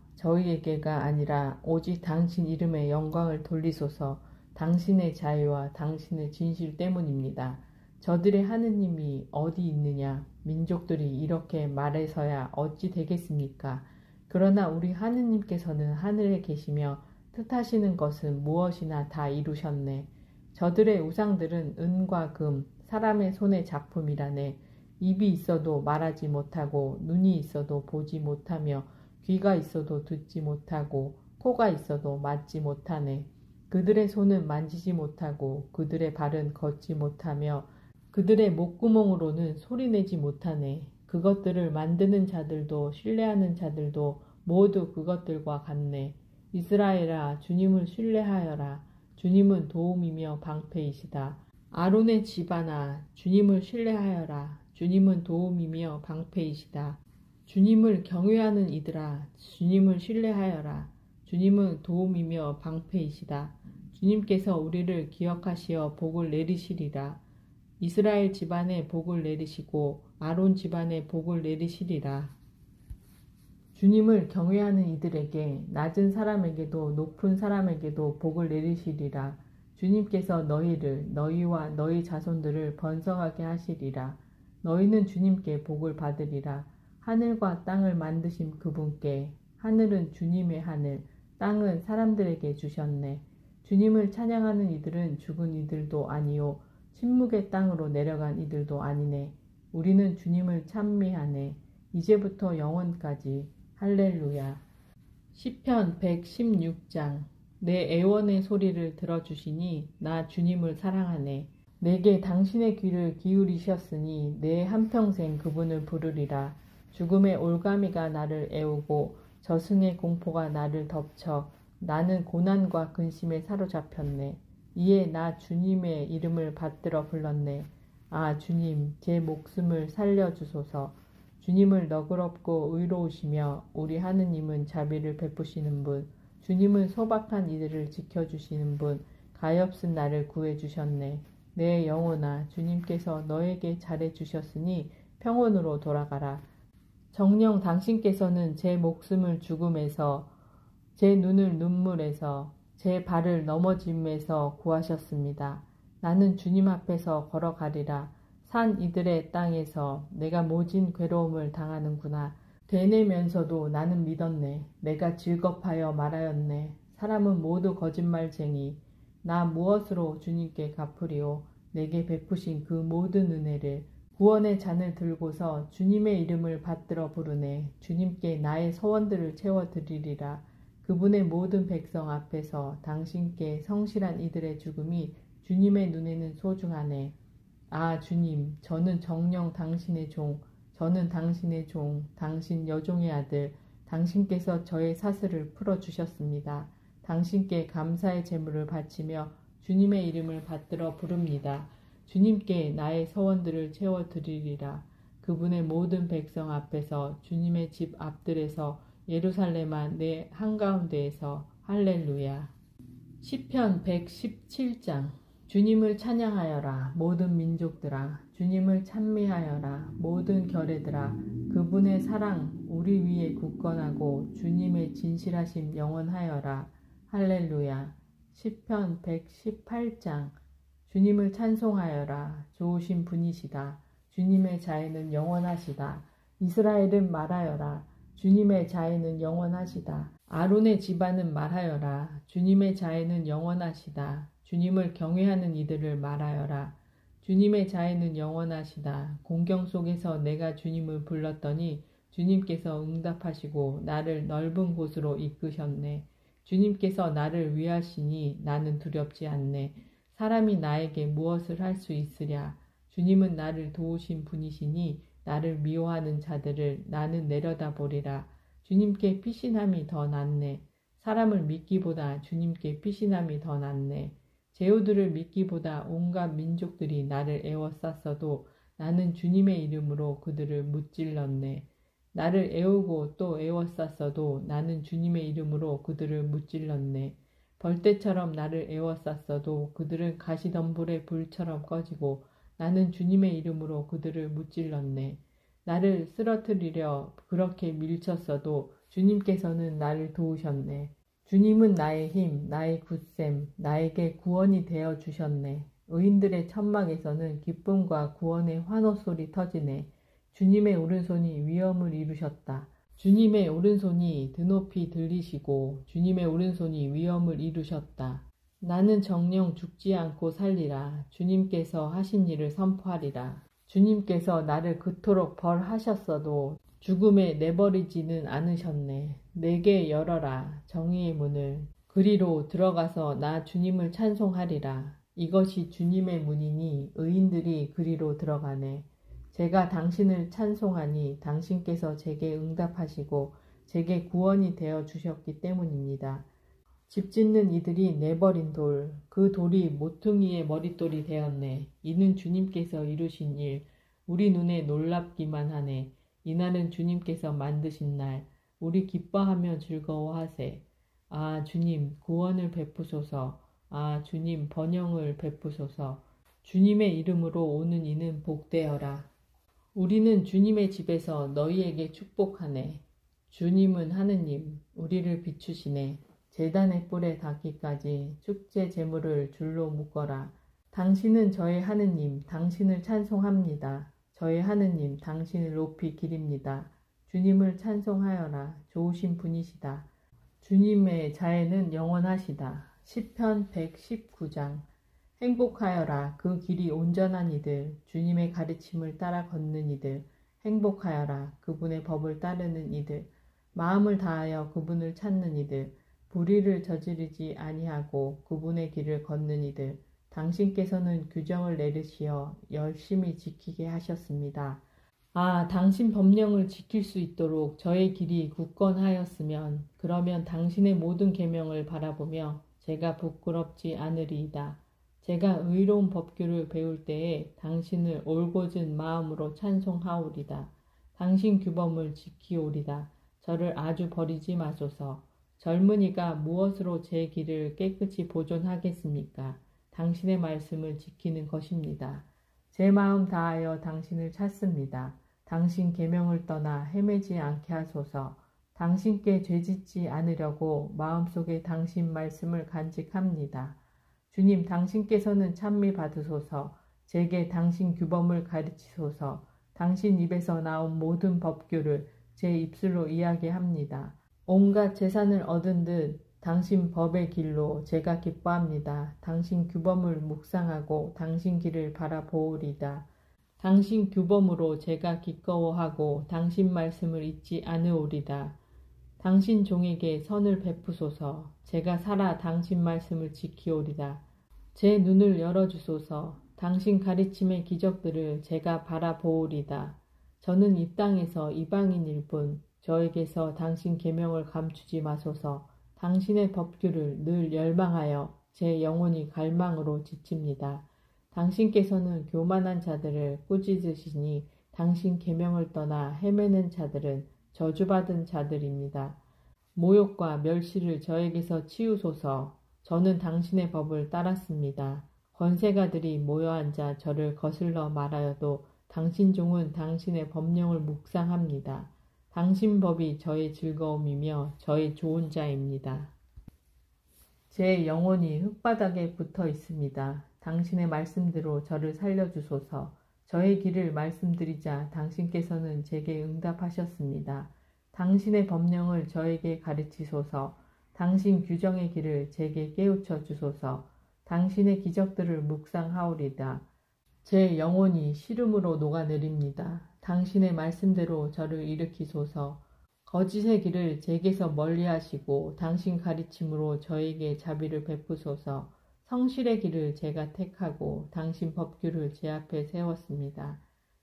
오직 당신 이름의 영광을 돌리소서. 당신의 자유와 당신의 진실 때문입니다. 저들의 하느님이 어디 있느냐. 민족들이 이렇게 말해서야 어찌 되겠습니까? 그러나 우리 하느님께서는 하늘에 계시며 뜻하시는 것은 무엇이나 다 이루셨네. 저들의 우상들은 은과 금, 사람의 손의 작품이라네. 입이 있어도 말하지 못하고 눈이 있어도 보지 못하며 귀가 있어도 듣지 못하고 코가 있어도 맡지 못하네. 그들의 손은 만지지 못하고 그들의 발은 걷지 못하며 그들의 목구멍으로는 소리내지 못하네. 그것들을 만드는 자들도 신뢰하는 자들도 모두 그것들과 같네. 이스라엘아, 주님을 신뢰하여라. 주님은 도움이며 방패이시다. 아론의 집안아, 주님을 신뢰하여라. 주님은 도움이며 방패이시다. 주님을 경외하는 이들아, 주님을 신뢰하여라. 주님은 도움이며 방패이시다. 주님께서 우리를 기억하시어 복을 내리시리라. 이스라엘 집안에 복을 내리시고 아론 집안에 복을 내리시리라. 주님을 경외하는 이들에게 낮은 사람에게도 높은 사람에게도 복을 내리시리라. 주님께서 너희를 너희와 너희 자손들을 번성하게 하시리라. 너희는 주님께 복을 받으리라. 하늘과 땅을 만드신 그분께 하늘은 주님의 하늘, 땅은 사람들에게 주셨네. 주님을 찬양하는 이들은 죽은 이들도 아니요 침묵의 땅으로 내려간 이들도 아니네. 우리는 주님을 찬미하네. 이제부터 영원까지. 할렐루야. 시편 116장. 내 애원의 소리를 들어주시니 나 주님을 사랑하네. 내게 당신의 귀를 기울이셨으니 내 한평생 그분을 부르리라. 죽음의 올가미가 나를 애우고 저승의 공포가 나를 덮쳐 나는 고난과 근심에 사로잡혔네. 이에 나 주님의 이름을 받들어 불렀네. 아, 주님, 제 목숨을 살려주소서. 주님을 너그럽고 의로우시며 우리 하느님은 자비를 베푸시는 분, 주님은 소박한 이들을 지켜주시는 분, 가엾은 나를 구해주셨네. 내 영혼아, 주님께서 너에게 잘해주셨으니 평온으로 돌아가라. 정녕 당신께서는 제 목숨을 죽음에서, 제 눈을 눈물에서, 제 발을 넘어짐에서 구하셨습니다. 나는 주님 앞에서 걸어가리라. 산 이들의 땅에서 내가 모진 괴로움을 당하는구나. 되뇌면서도 나는 믿었네. 내가 즐겁하여 말하였네. 사람은 모두 거짓말쟁이. 나 무엇으로 주님께 갚으리오. 내게 베푸신 그 모든 은혜를. 구원의 잔을 들고서 주님의 이름을 받들어 부르네. 주님께 나의 소원들을 채워드리리라. 그분의 모든 백성 앞에서 당신께 성실한 이들의 죽음이 주님의 눈에는 소중하네. 아, 주님, 저는 정녕 당신의 종, 저는 당신의 종, 당신 여종의 아들, 당신께서 저의 사슬을 풀어주셨습니다. 당신께 감사의 제물을 바치며 주님의 이름을 받들어 부릅니다. 주님께 나의 서원들을 채워드리리라. 그분의 모든 백성 앞에서 주님의 집 앞들에서 예루살렘아 내 한가운데에서 할렐루야. 시편 117장. 주님을 찬양하여라 모든 민족들아. 주님을 찬미하여라 모든 결애들아. 그분의 사랑 우리 위에 굳건하고 주님의 진실하심 영원하여라. 할렐루야. 시편 118장. 주님을 찬송하여라. 좋으신 분이시다. 주님의 자애는 영원하시다. 이스라엘은 말하여라. 주님의 자애는 영원하시다. 아론의 집안은 말하여라. 주님의 자애는 영원하시다. 주님을 경외하는 이들을 말하여라. 주님의 자애는 영원하시다. 공경 속에서 내가 주님을 불렀더니 주님께서 응답하시고 나를 넓은 곳으로 이끄셨네. 주님께서 나를 위하시니 나는 두렵지 않네. 사람이 나에게 무엇을 할 수 있으랴. 주님은 나를 도우신 분이시니 나를 미워하는 자들을 나는 내려다보리라. 주님께 피신함이 더 낫네. 사람을 믿기보다 주님께 피신함이 더 낫네. 제후들을 믿기보다 온갖 민족들이 나를 애워쌌어도 나는 주님의 이름으로 그들을 무찔렀네. 나를 애우고 또 애워쌌어도 나는 주님의 이름으로 그들을 무찔렀네. 벌떼처럼 나를 애워쌌어도 그들은 가시덤불의 불처럼 꺼지고 나는 주님의 이름으로 그들을 무찔렀네. 나를 쓰러뜨리려 그렇게 밀쳤어도 주님께서는 나를 도우셨네. 주님은 나의 힘, 나의 굳셈, 나에게 구원이 되어 주셨네. 의인들의 천막에서는 기쁨과 구원의 환호소리 터지네. 주님의 오른손이 위엄을 이루셨다. 주님의 오른손이 드높이 들리시고 주님의 오른손이 위엄을 이루셨다. 나는 정녕 죽지 않고 살리라. 주님께서 하신 일을 선포하리라. 주님께서 나를 그토록 벌하셨어도 죽음에 내버리지는 않으셨네. 내게 열어라 정의의 문을. 그리로 들어가서 나 주님을 찬송하리라. 이것이 주님의 문이니 의인들이 그리로 들어가네. 제가 당신을 찬송하니 당신께서 제게 응답하시고 제게 구원이 되어 주셨기 때문입니다. 집 짓는 이들이 내버린 돌, 그 돌이 모퉁이의 머릿돌이 되었네. 이는 주님께서 이루신 일, 우리 눈에 놀랍기만 하네. 이날은 주님께서 만드신 날, 우리 기뻐하며 즐거워하세. 아 주님 구원을 베푸소서. 아 주님 번영을 베푸소서. 주님의 이름으로 오는 이는 복되어라. 우리는 주님의 집에서 너희에게 축복하네. 주님은 하느님, 우리를 비추시네. 제단의 뿔에 닿기까지 축제 제물을 줄로 묶어라. 당신은 저의 하느님, 당신을 찬송합니다. 저의 하느님, 당신을 높이 기립니다. 주님을 찬송하여라. 좋으신 분이시다. 주님의 자애는 영원하시다. 시편 119장. 행복하여라. 그 길이 온전한 이들, 주님의 가르침을 따라 걷는 이들. 행복하여라. 그분의 법을 따르는 이들. 마음을 다하여 그분을 찾는 이들. 불의를 저지르지 아니하고 그분의 길을 걷는 이들. 당신께서는 규정을 내리시어 열심히 지키게 하셨습니다. 아, 당신 법령을 지킬 수 있도록 저의 길이 굳건하였으면 그러면 당신의 모든 계명을 바라보며 제가 부끄럽지 않으리이다. 제가 의로운 법규를 배울 때에 당신을 올곧은 마음으로 찬송하오리다. 당신 규범을 지키오리다. 저를 아주 버리지 마소서. 젊은이가 무엇으로 제 길을 깨끗이 보존하겠습니까? 당신의 말씀을 지키는 것입니다. 제 마음 다하여 당신을 찾습니다. 당신 계명을 떠나 헤매지 않게 하소서. 당신께 죄짓지 않으려고 마음속에 당신 말씀을 간직합니다. 주님, 당신께서는 찬미 받으소서. 제게 당신 규범을 가르치소서. 당신 입에서 나온 모든 법규를 제 입술로 이야기합니다. 온갖 재산을 얻은 듯 당신 법의 길로 제가 기뻐합니다. 당신 규범을 묵상하고 당신 길을 바라보오리다. 당신 규범으로 제가 기꺼워하고 당신 말씀을 잊지 않으오리다. 당신 종에게 선을 베푸소서. 제가 살아 당신 말씀을 지키오리다. 제 눈을 열어주소서. 당신 가르침의 기적들을 제가 바라보오리다. 저는 이 땅에서 이방인일 뿐 저에게서 당신 계명을 감추지 마소서. 당신의 법규를 늘 열망하여 제 영혼이 갈망으로 지칩니다. 당신께서는 교만한 자들을 꾸짖으시니 당신 계명을 떠나 헤매는 자들은 저주받은 자들입니다. 모욕과 멸시를 저에게서 치우소서. 저는 당신의 법을 따랐습니다. 권세가들이 모여앉아 저를 거슬러 말하여도 당신 종은 당신의 법령을 묵상합니다. 당신 법이 저의 즐거움이며 저의 좋은 자입니다. 제 영혼이 흙바닥에 붙어 있습니다. 당신의 말씀대로 저를 살려주소서. 저의 길을 말씀드리자 당신께서는 제게 응답하셨습니다. 당신의 법령을 저에게 가르치소서. 당신 규정의 길을 제게 깨우쳐 주소서. 당신의 기적들을 묵상하오리다. 제 영혼이 시름으로 녹아내립니다. 당신의 말씀대로 저를 일으키소서. 거짓의 길을 제게서 멀리하시고 당신 가르침으로 저에게 자비를 베푸소서. 성실의 길을 제가 택하고 당신 법규를 제 앞에 세웠습니다.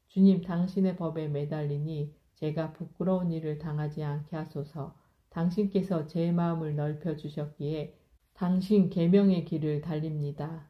주님, 당신의 법에 매달리니 제가 부끄러운 일을 당하지 않게 하소서. 당신께서 제 마음을 넓혀주셨기에 당신 계명의 길을 달립니다.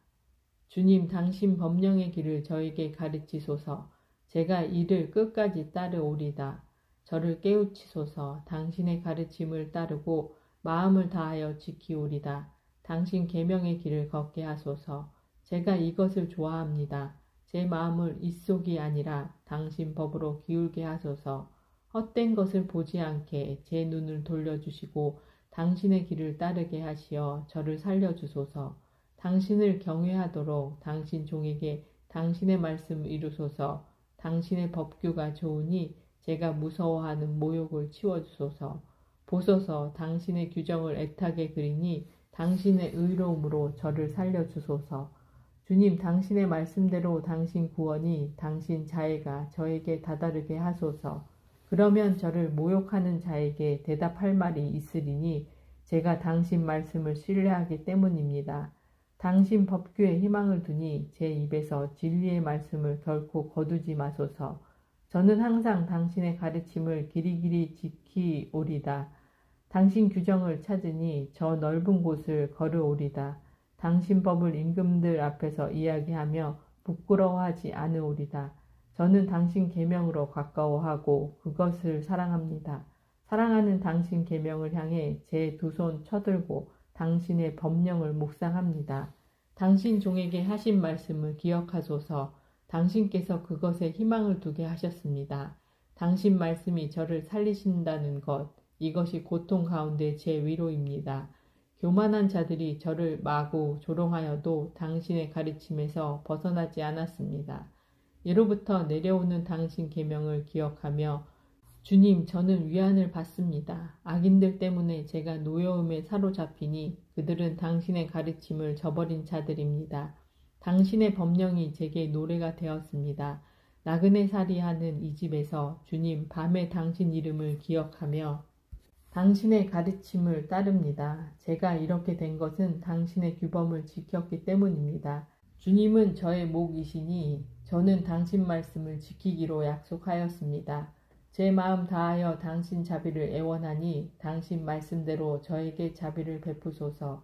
주님, 당신 법령의 길을 저에게 가르치소서. 제가 이를 끝까지 따르오리다. 저를 깨우치소서. 당신의 가르침을 따르고 마음을 다하여 지키오리다. 당신 계명의 길을 걷게 하소서. 제가 이것을 좋아합니다. 제 마음을 입속이 아니라 당신 법으로 기울게 하소서. 헛된 것을 보지 않게 제 눈을 돌려주시고 당신의 길을 따르게 하시어 저를 살려주소서. 당신을 경외하도록 당신 종에게 당신의 말씀을 이루소서. 당신의 법규가 좋으니 제가 무서워하는 모욕을 치워주소서. 보소서, 당신의 규정을 애타게 그리니 당신의 의로움으로 저를 살려주소서. 주님, 당신의 말씀대로 당신 구원이 당신 자애가 저에게 다다르게 하소서. 그러면 저를 모욕하는 자에게 대답할 말이 있으리니 제가 당신 말씀을 신뢰하기 때문입니다. 당신 법규에 희망을 두니 제 입에서 진리의 말씀을 결코 거두지 마소서. 저는 항상 당신의 가르침을 길이길이 지키오리다. 당신 규정을 찾으니 저 넓은 곳을 걸으오리다. 당신 법을 임금들 앞에서 이야기하며 부끄러워하지 않으오리다. 저는 당신 계명으로 가까워하고 그것을 사랑합니다. 사랑하는 당신 계명을 향해 제 두 손 쳐들고 당신의 법령을 묵상합니다. 당신 종에게 하신 말씀을 기억하소서. 당신께서 그것에 희망을 두게 하셨습니다. 당신 말씀이 저를 살리신다는 것, 이것이 고통 가운데 제 위로입니다. 교만한 자들이 저를 마구 조롱하여도 당신의 가르침에서 벗어나지 않았습니다. 예로부터 내려오는 당신 계명을 기억하며 주님, 저는 위안을 받습니다. 악인들 때문에 제가 노여움에 사로잡히니 그들은 당신의 가르침을 저버린 자들입니다. 당신의 법령이 제게 노래가 되었습니다. 나그네 살이하는 이 집에서 주님, 밤에 당신 이름을 기억하며 당신의 가르침을 따릅니다. 제가 이렇게 된 것은 당신의 규범을 지켰기 때문입니다. 주님은 저의 목이시니 저는 당신 말씀을 지키기로 약속하였습니다. 제 마음 다하여 당신 자비를 애원하니 당신 말씀대로 저에게 자비를 베푸소서.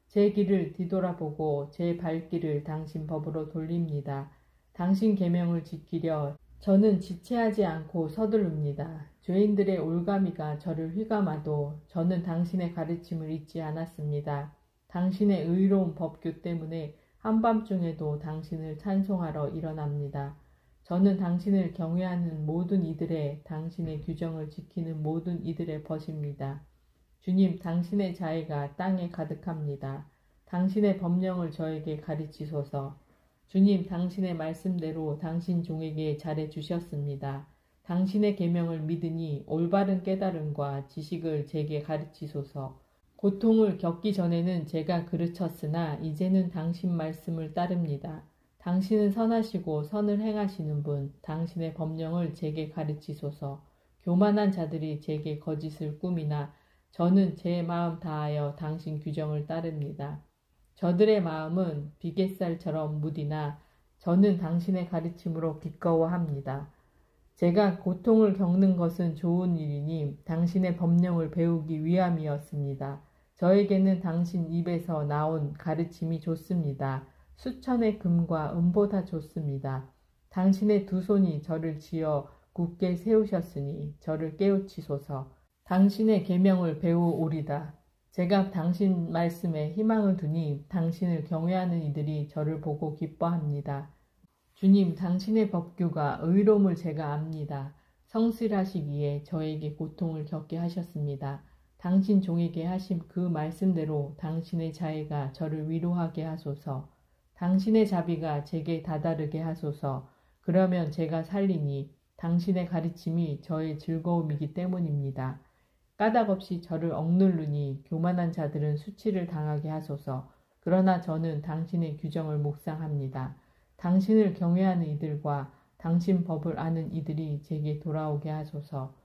제 길을 뒤돌아보고 제 발길을 당신 법으로 돌립니다. 당신 계명을 지키려 저는 지체하지 않고 서두릅니다. 죄인들의 올가미가 저를 휘감아도 저는 당신의 가르침을 잊지 않았습니다. 당신의 의로운 법규 때문에 한밤중에도 당신을 찬송하러 일어납니다. 저는 당신을 경외하는 모든 이들의 당신의 규정을 지키는 모든 이들의 벗입니다. 주님, 당신의 자애가 땅에 가득합니다. 당신의 법령을 저에게 가르치소서. 주님, 당신의 말씀대로 당신 종에게 잘해 주셨습니다. 당신의 계명을 믿으니 올바른 깨달음과 지식을 제게 가르치소서. 고통을 겪기 전에는 제가 그르쳤으나 이제는 당신 말씀을 따릅니다. 당신은 선하시고 선을 행하시는 분, 당신의 법령을 제게 가르치소서. 교만한 자들이 제게 거짓을 꾸미나 저는 제 마음 다하여 당신 규정을 따릅니다. 저들의 마음은 비갯살처럼 무디나 저는 당신의 가르침으로 기꺼워합니다. 제가 고통을 겪는 것은 좋은 일이니 당신의 법령을 배우기 위함이었습니다. 저에게는 당신 입에서 나온 가르침이 좋습니다. 수천의 금과 은보다 좋습니다. 당신의 두 손이 저를 지어 굳게 세우셨으니 저를 깨우치소서. 당신의 계명을 배우오리다. 제가 당신 말씀에 희망을 두니 당신을 경외하는 이들이 저를 보고 기뻐합니다. 주님, 당신의 법규가 의로움을 제가 압니다. 성실하시기에 저에게 고통을 겪게 하셨습니다. 당신 종에게 하신 그 말씀대로 당신의 자애가 저를 위로하게 하소서. 당신의 자비가 제게 다다르게 하소서. 그러면 제가 살리니 당신의 가르침이 저의 즐거움이기 때문입니다. 까닭없이 저를 억누르니 교만한 자들은 수치를 당하게 하소서. 그러나 저는 당신의 규정을 묵상합니다. 당신을 경외하는 이들과 당신 법을 아는 이들이 제게 돌아오게 하소서.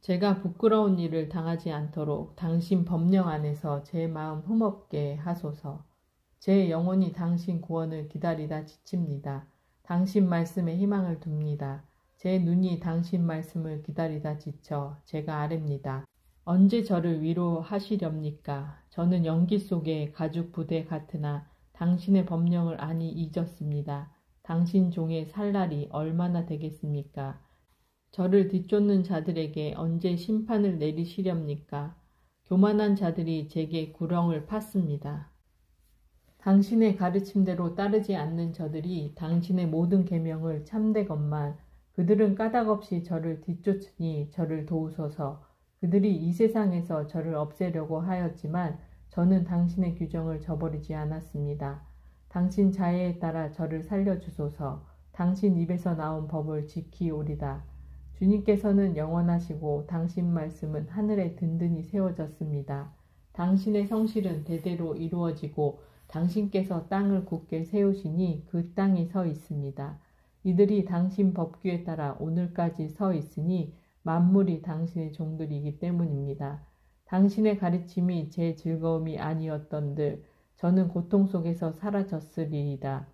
제가 부끄러운 일을 당하지 않도록 당신 법령 안에서 제 마음 흠없게 하소서. 제 영혼이 당신 구원을 기다리다 지칩니다. 당신 말씀에 희망을 둡니다. 제 눈이 당신 말씀을 기다리다 지쳐 제가 아랩니다. 언제 저를 위로하시렵니까? 저는 연기 속의 가죽 부대 같으나 당신의 법령을 아니 잊었습니다. 당신 종의 살 날이 얼마나 되겠습니까? 저를 뒤쫓는 자들에게 언제 심판을 내리시렵니까? 교만한 자들이 제게 구렁을 팠습니다. 당신의 가르침대로 따르지 않는 저들이 당신의 모든 계명을 참되건만 그들은 까닭없이 저를 뒤쫓으니 저를 도우소서. 그들이 이 세상에서 저를 없애려고 하였지만 저는 당신의 규정을 저버리지 않았습니다. 당신 자애에 따라 저를 살려주소서. 당신 입에서 나온 법을 지키오리다. 주님께서는 영원하시고 당신 말씀은 하늘에 든든히 세워졌습니다. 당신의 성실은 대대로 이루어지고 당신께서 땅을 굳게 세우시니 그 땅이 서 있습니다. 이들이 당신 법규에 따라 오늘까지 서 있으니 만물이 당신의 종들이기 때문입니다. 당신의 가르침이 제 즐거움이 아니었던들 저는 고통 속에서 사라졌으리이다.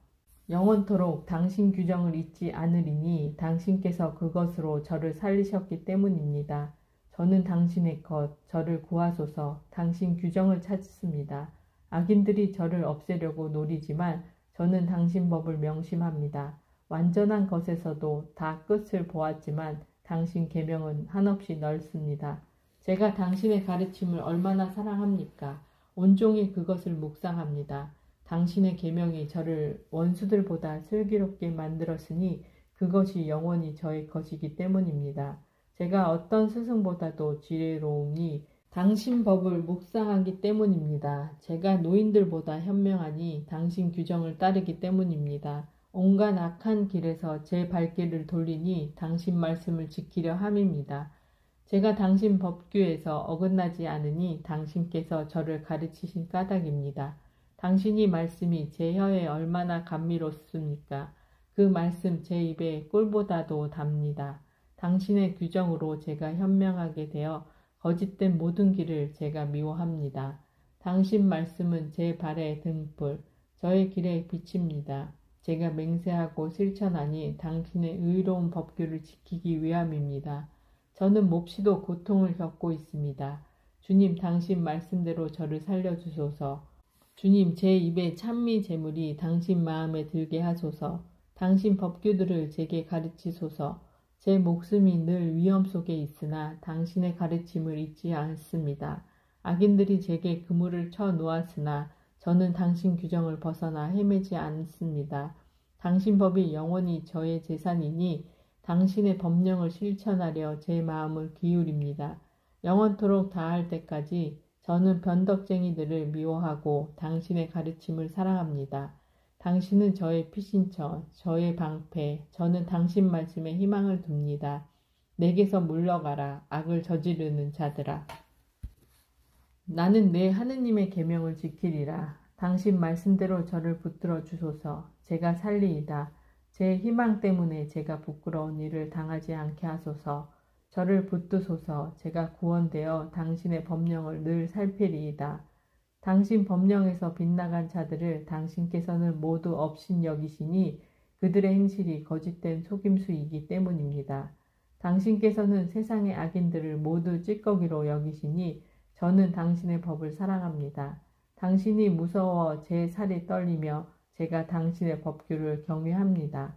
영원토록 당신 규정을 잊지 않으리니 당신께서 그것으로 저를 살리셨기 때문입니다. 저는 당신의 것, 저를 구하소서. 당신 규정을 찾습니다. 악인들이 저를 없애려고 노리지만 저는 당신 법을 명심합니다. 완전한 것에서도 다 끝을 보았지만 당신 계명은 한없이 넓습니다. 제가 당신의 가르침을 얼마나 사랑합니까? 온종일 그것을 묵상합니다. 당신의 계명이 저를 원수들보다 슬기롭게 만들었으니 그것이 영원히 저의 것이기 때문입니다. 제가 어떤 스승보다도 지혜로우니 당신 법을 묵상하기 때문입니다. 제가 노인들보다 현명하니 당신 규정을 따르기 때문입니다. 온갖 악한 길에서 제 발길을 돌리니 당신 말씀을 지키려 함입니다. 제가 당신 법규에서 어긋나지 않으니 당신께서 저를 가르치신 까닭입니다. 당신이 말씀이 제 혀에 얼마나 감미롭습니까? 그 말씀 제 입에 꿀보다도 답니다. 당신의 규정으로 제가 현명하게 되어 거짓된 모든 길을 제가 미워합니다. 당신 말씀은 제 발의 등불, 저의 길의 빛입니다. 제가 맹세하고 실천하니 당신의 의로운 법규를 지키기 위함입니다. 저는 몹시도 고통을 겪고 있습니다. 주님, 당신 말씀대로 저를 살려주소서. 주님, 제 입에 찬미 제물이 당신 마음에 들게 하소서. 당신 법규들을 제게 가르치소서. 제 목숨이 늘 위험 속에 있으나 당신의 가르침을 잊지 않습니다. 악인들이 제게 그물을 쳐 놓았으나 저는 당신 규정을 벗어나 헤매지 않습니다. 당신 법이 영원히 저의 재산이니 당신의 법령을 실천하려 제 마음을 기울입니다. 영원토록 다할 때까지 저는 변덕쟁이들을 미워하고 당신의 가르침을 사랑합니다. 당신은 저의 피신처, 저의 방패, 저는 당신 말씀에 희망을 둡니다. 내게서 물러가라, 악을 저지르는 자들아. 나는 내 하느님의 계명을 지키리라. 당신 말씀대로 저를 붙들어 주소서. 제가 살리이다. 제 희망 때문에 제가 부끄러운 일을 당하지 않게 하소서. 저를 붙드소서. 제가 구원되어 당신의 법령을 늘 살피리이다. 당신 법령에서 빗나간 자들을 당신께서는 모두 업신 여기시니 그들의 행실이 거짓된 속임수이기 때문입니다. 당신께서는 세상의 악인들을 모두 찌꺼기로 여기시니 저는 당신의 법을 사랑합니다. 당신이 무서워 제 살이 떨리며 제가 당신의 법규를 경외합니다.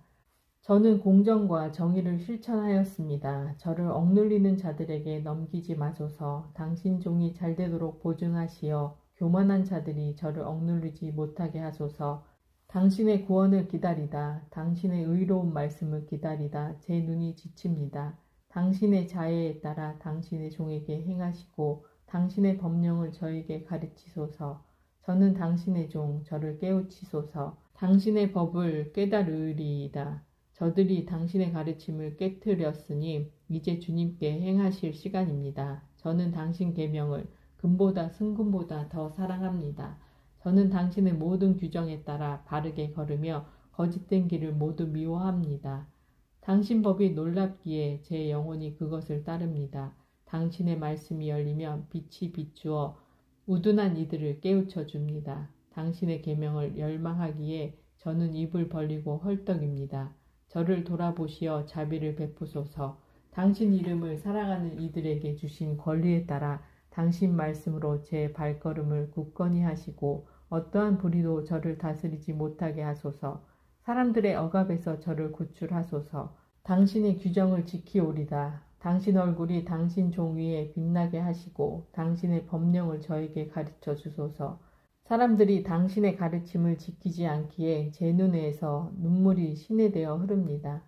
저는 공정과 정의를 실천하였습니다. 저를 억눌리는 자들에게 넘기지 마소서. 당신 종이 잘되도록 보증하시어 교만한 자들이 저를 억누르지 못하게 하소서. 당신의 구원을 기다리다. 당신의 의로운 말씀을 기다리다. 제 눈이 지칩니다. 당신의 자애에 따라 당신의 종에게 행하시고 당신의 법령을 저에게 가르치소서. 저는 당신의 종, 저를 깨우치소서. 당신의 법을 깨달으리이다. 저들이 당신의 가르침을 깨뜨렸으니 이제 주님께 행하실 시간입니다. 저는 당신 계명을 금보다 승금보다 더 사랑합니다. 저는 당신의 모든 규정에 따라 바르게 걸으며 거짓된 길을 모두 미워합니다. 당신 법이 놀랍기에 제 영혼이 그것을 따릅니다. 당신의 말씀이 열리면 빛이 비추어 우둔한 이들을 깨우쳐 줍니다. 당신의 계명을 열망하기에 저는 입을 벌리고 헐떡입니다. 저를 돌아보시어 자비를 베푸소서. 당신 이름을 사랑하는 이들에게 주신 권리에 따라 당신 말씀으로 제 발걸음을 굳건히 하시고 어떠한 불의도 저를 다스리지 못하게 하소서. 사람들의 억압에서 저를 구출하소서. 당신의 규정을 지키오리다. 당신 얼굴이 당신 종 위에 빛나게 하시고 당신의 법령을 저에게 가르쳐 주소서. 사람들이 당신의 가르침을 지키지 않기에 제 눈에서 눈물이 신에되어 흐릅니다.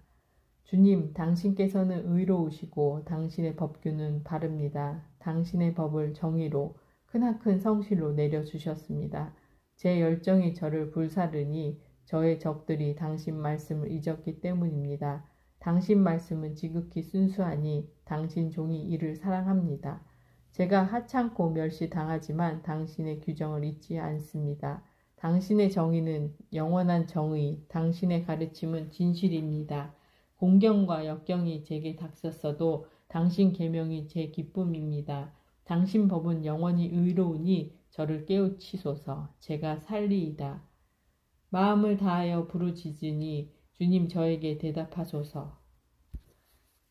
주님, 당신께서는 의로우시고 당신의 법규는 바릅니다. 당신의 법을 정의로 크나큰 성실로 내려주셨습니다. 제 열정이 저를 불사르니 저의 적들이 당신 말씀을 잊었기 때문입니다. 당신 말씀은 지극히 순수하니 당신 종이 이를 사랑합니다. 제가 하찮고 멸시당하지만 당신의 규정을 잊지 않습니다. 당신의 정의는 영원한 정의, 당신의 가르침은 진실입니다. 공경과 역경이 제게 닥쳤어도 당신 계명이 제 기쁨입니다. 당신 법은 영원히 의로우니 저를 깨우치소서. 제가 살리이다. 마음을 다하여 부르짖으니 주님 저에게 대답하소서.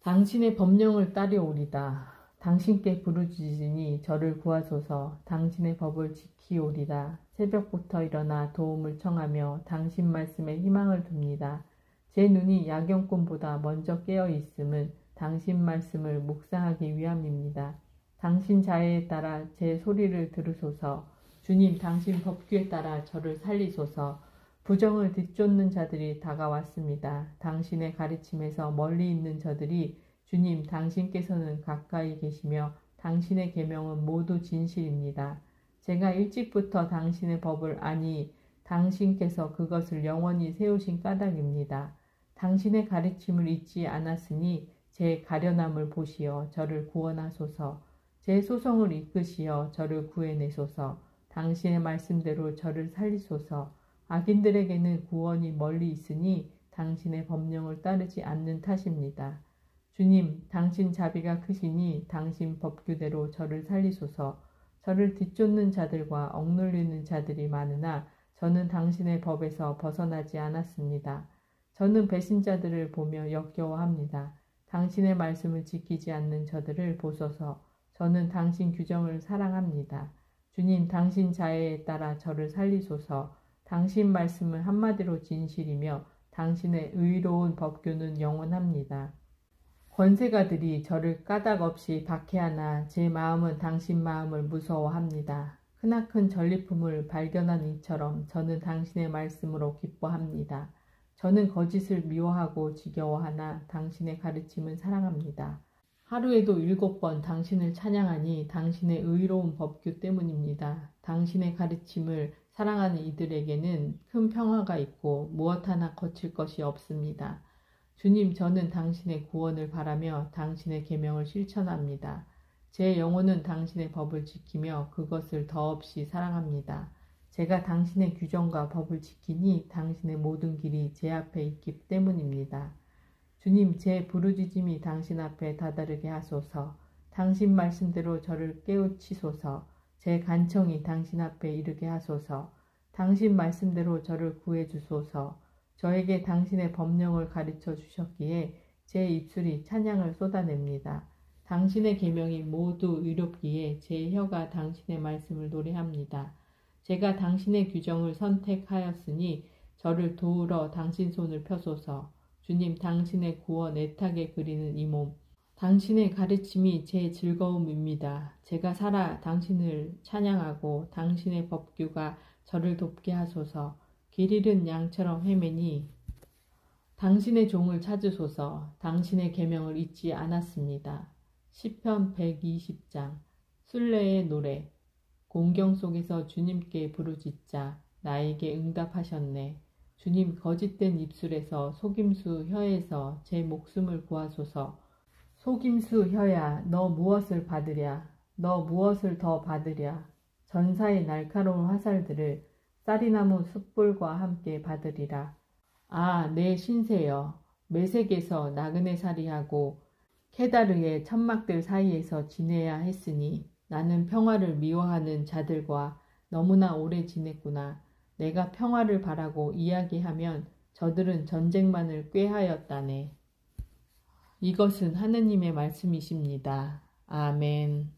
당신의 법령을 따르오리다. 당신께 부르짖으니 저를 구하소서. 당신의 법을 지키오리다. 새벽부터 일어나 도움을 청하며 당신 말씀에 희망을 둡니다. 제 눈이 야경꾼보다 먼저 깨어 있음은 당신 말씀을 묵상하기 위함입니다. 당신 자애에 따라 제 소리를 들으소서. 주님, 당신 법규에 따라 저를 살리소서. 부정을 뒤쫓는 자들이 다가왔습니다. 당신의 가르침에서 멀리 있는 저들이 주님, 당신께서는 가까이 계시며 당신의 계명은 모두 진실입니다. 제가 일찍부터 당신의 법을 아니 당신께서 그것을 영원히 세우신 까닭입니다. 당신의 가르침을 잊지 않았으니 제 가련함을 보시어 저를 구원하소서. 제 소송을 이끄시어 저를 구해내소서. 당신의 말씀대로 저를 살리소서. 악인들에게는 구원이 멀리 있으니 당신의 법령을 따르지 않는 탓입니다. 주님, 당신 자비가 크시니 당신 법규대로 저를 살리소서. 저를 뒤쫓는 자들과 억눌리는 자들이 많으나 저는 당신의 법에서 벗어나지 않았습니다. 저는 배신자들을 보며 역겨워합니다. 당신의 말씀을 지키지 않는 저들을 보소서. 저는 당신 규정을 사랑합니다. 주님, 당신 자애에 따라 저를 살리소서. 당신 말씀은 한마디로 진실이며 당신의 의로운 법규는 영원합니다. 권세가들이 저를 까닭없이 박해하나 제 마음은 당신 마음을 무서워합니다. 크나큰 전리품을 발견한 이처럼 저는 당신의 말씀으로 기뻐합니다. 저는 거짓을 미워하고 지겨워하나 당신의 가르침은 사랑합니다. 하루에도 7번 당신을 찬양하니 당신의 의로운 법규 때문입니다. 당신의 가르침을 사랑하는 이들에게는 큰 평화가 있고 무엇 하나 거칠 것이 없습니다. 주님, 저는 당신의 구원을 바라며 당신의 계명을 실천합니다. 제 영혼은 당신의 법을 지키며 그것을 더없이 사랑합니다. 제가 당신의 규정과 법을 지키니 당신의 모든 길이 제 앞에 있기 때문입니다. 주님, 제 부르짖음이 당신 앞에 다다르게 하소서. 당신 말씀대로 저를 깨우치소서. 제 간청이 당신 앞에 이르게 하소서. 당신 말씀대로 저를 구해주소서. 저에게 당신의 법령을 가르쳐 주셨기에 제 입술이 찬양을 쏟아냅니다. 당신의 계명이 모두 의롭기에 제 혀가 당신의 말씀을 노래합니다. 제가 당신의 규정을 선택하였으니 저를 도우러 당신 손을 펴소서. 주님, 당신의 구원 애타게 그리는 이 몸, 당신의 가르침이 제 즐거움입니다. 제가 살아 당신을 찬양하고 당신의 법규가 저를 돕게 하소서. 길 잃은 양처럼 헤매니 당신의 종을 찾으소서. 당신의 계명을 잊지 않았습니다. 시편 120장. 순례의 노래. 공경 속에서 주님께 부르짖자. 나에게 응답하셨네. 주님, 거짓된 입술에서 속임수 혀에서 제 목숨을 구하소서. 속임수 혀야, 너 무엇을 받으랴? 너 무엇을 더 받으랴? 전사의 날카로운 화살들을 쌀이나무 숯불과 함께 받으리라. 아, 내 신세여, 메색에서 나그네 살이하고 케다르의 천막들 사이에서 지내야 했으니 나는 평화를 미워하는 자들과 너무나 오래 지냈구나. 내가 평화를 바라고 이야기하면 저들은 전쟁만을 꾀하였다네. 이것은 하느님의 말씀이십니다. 아멘.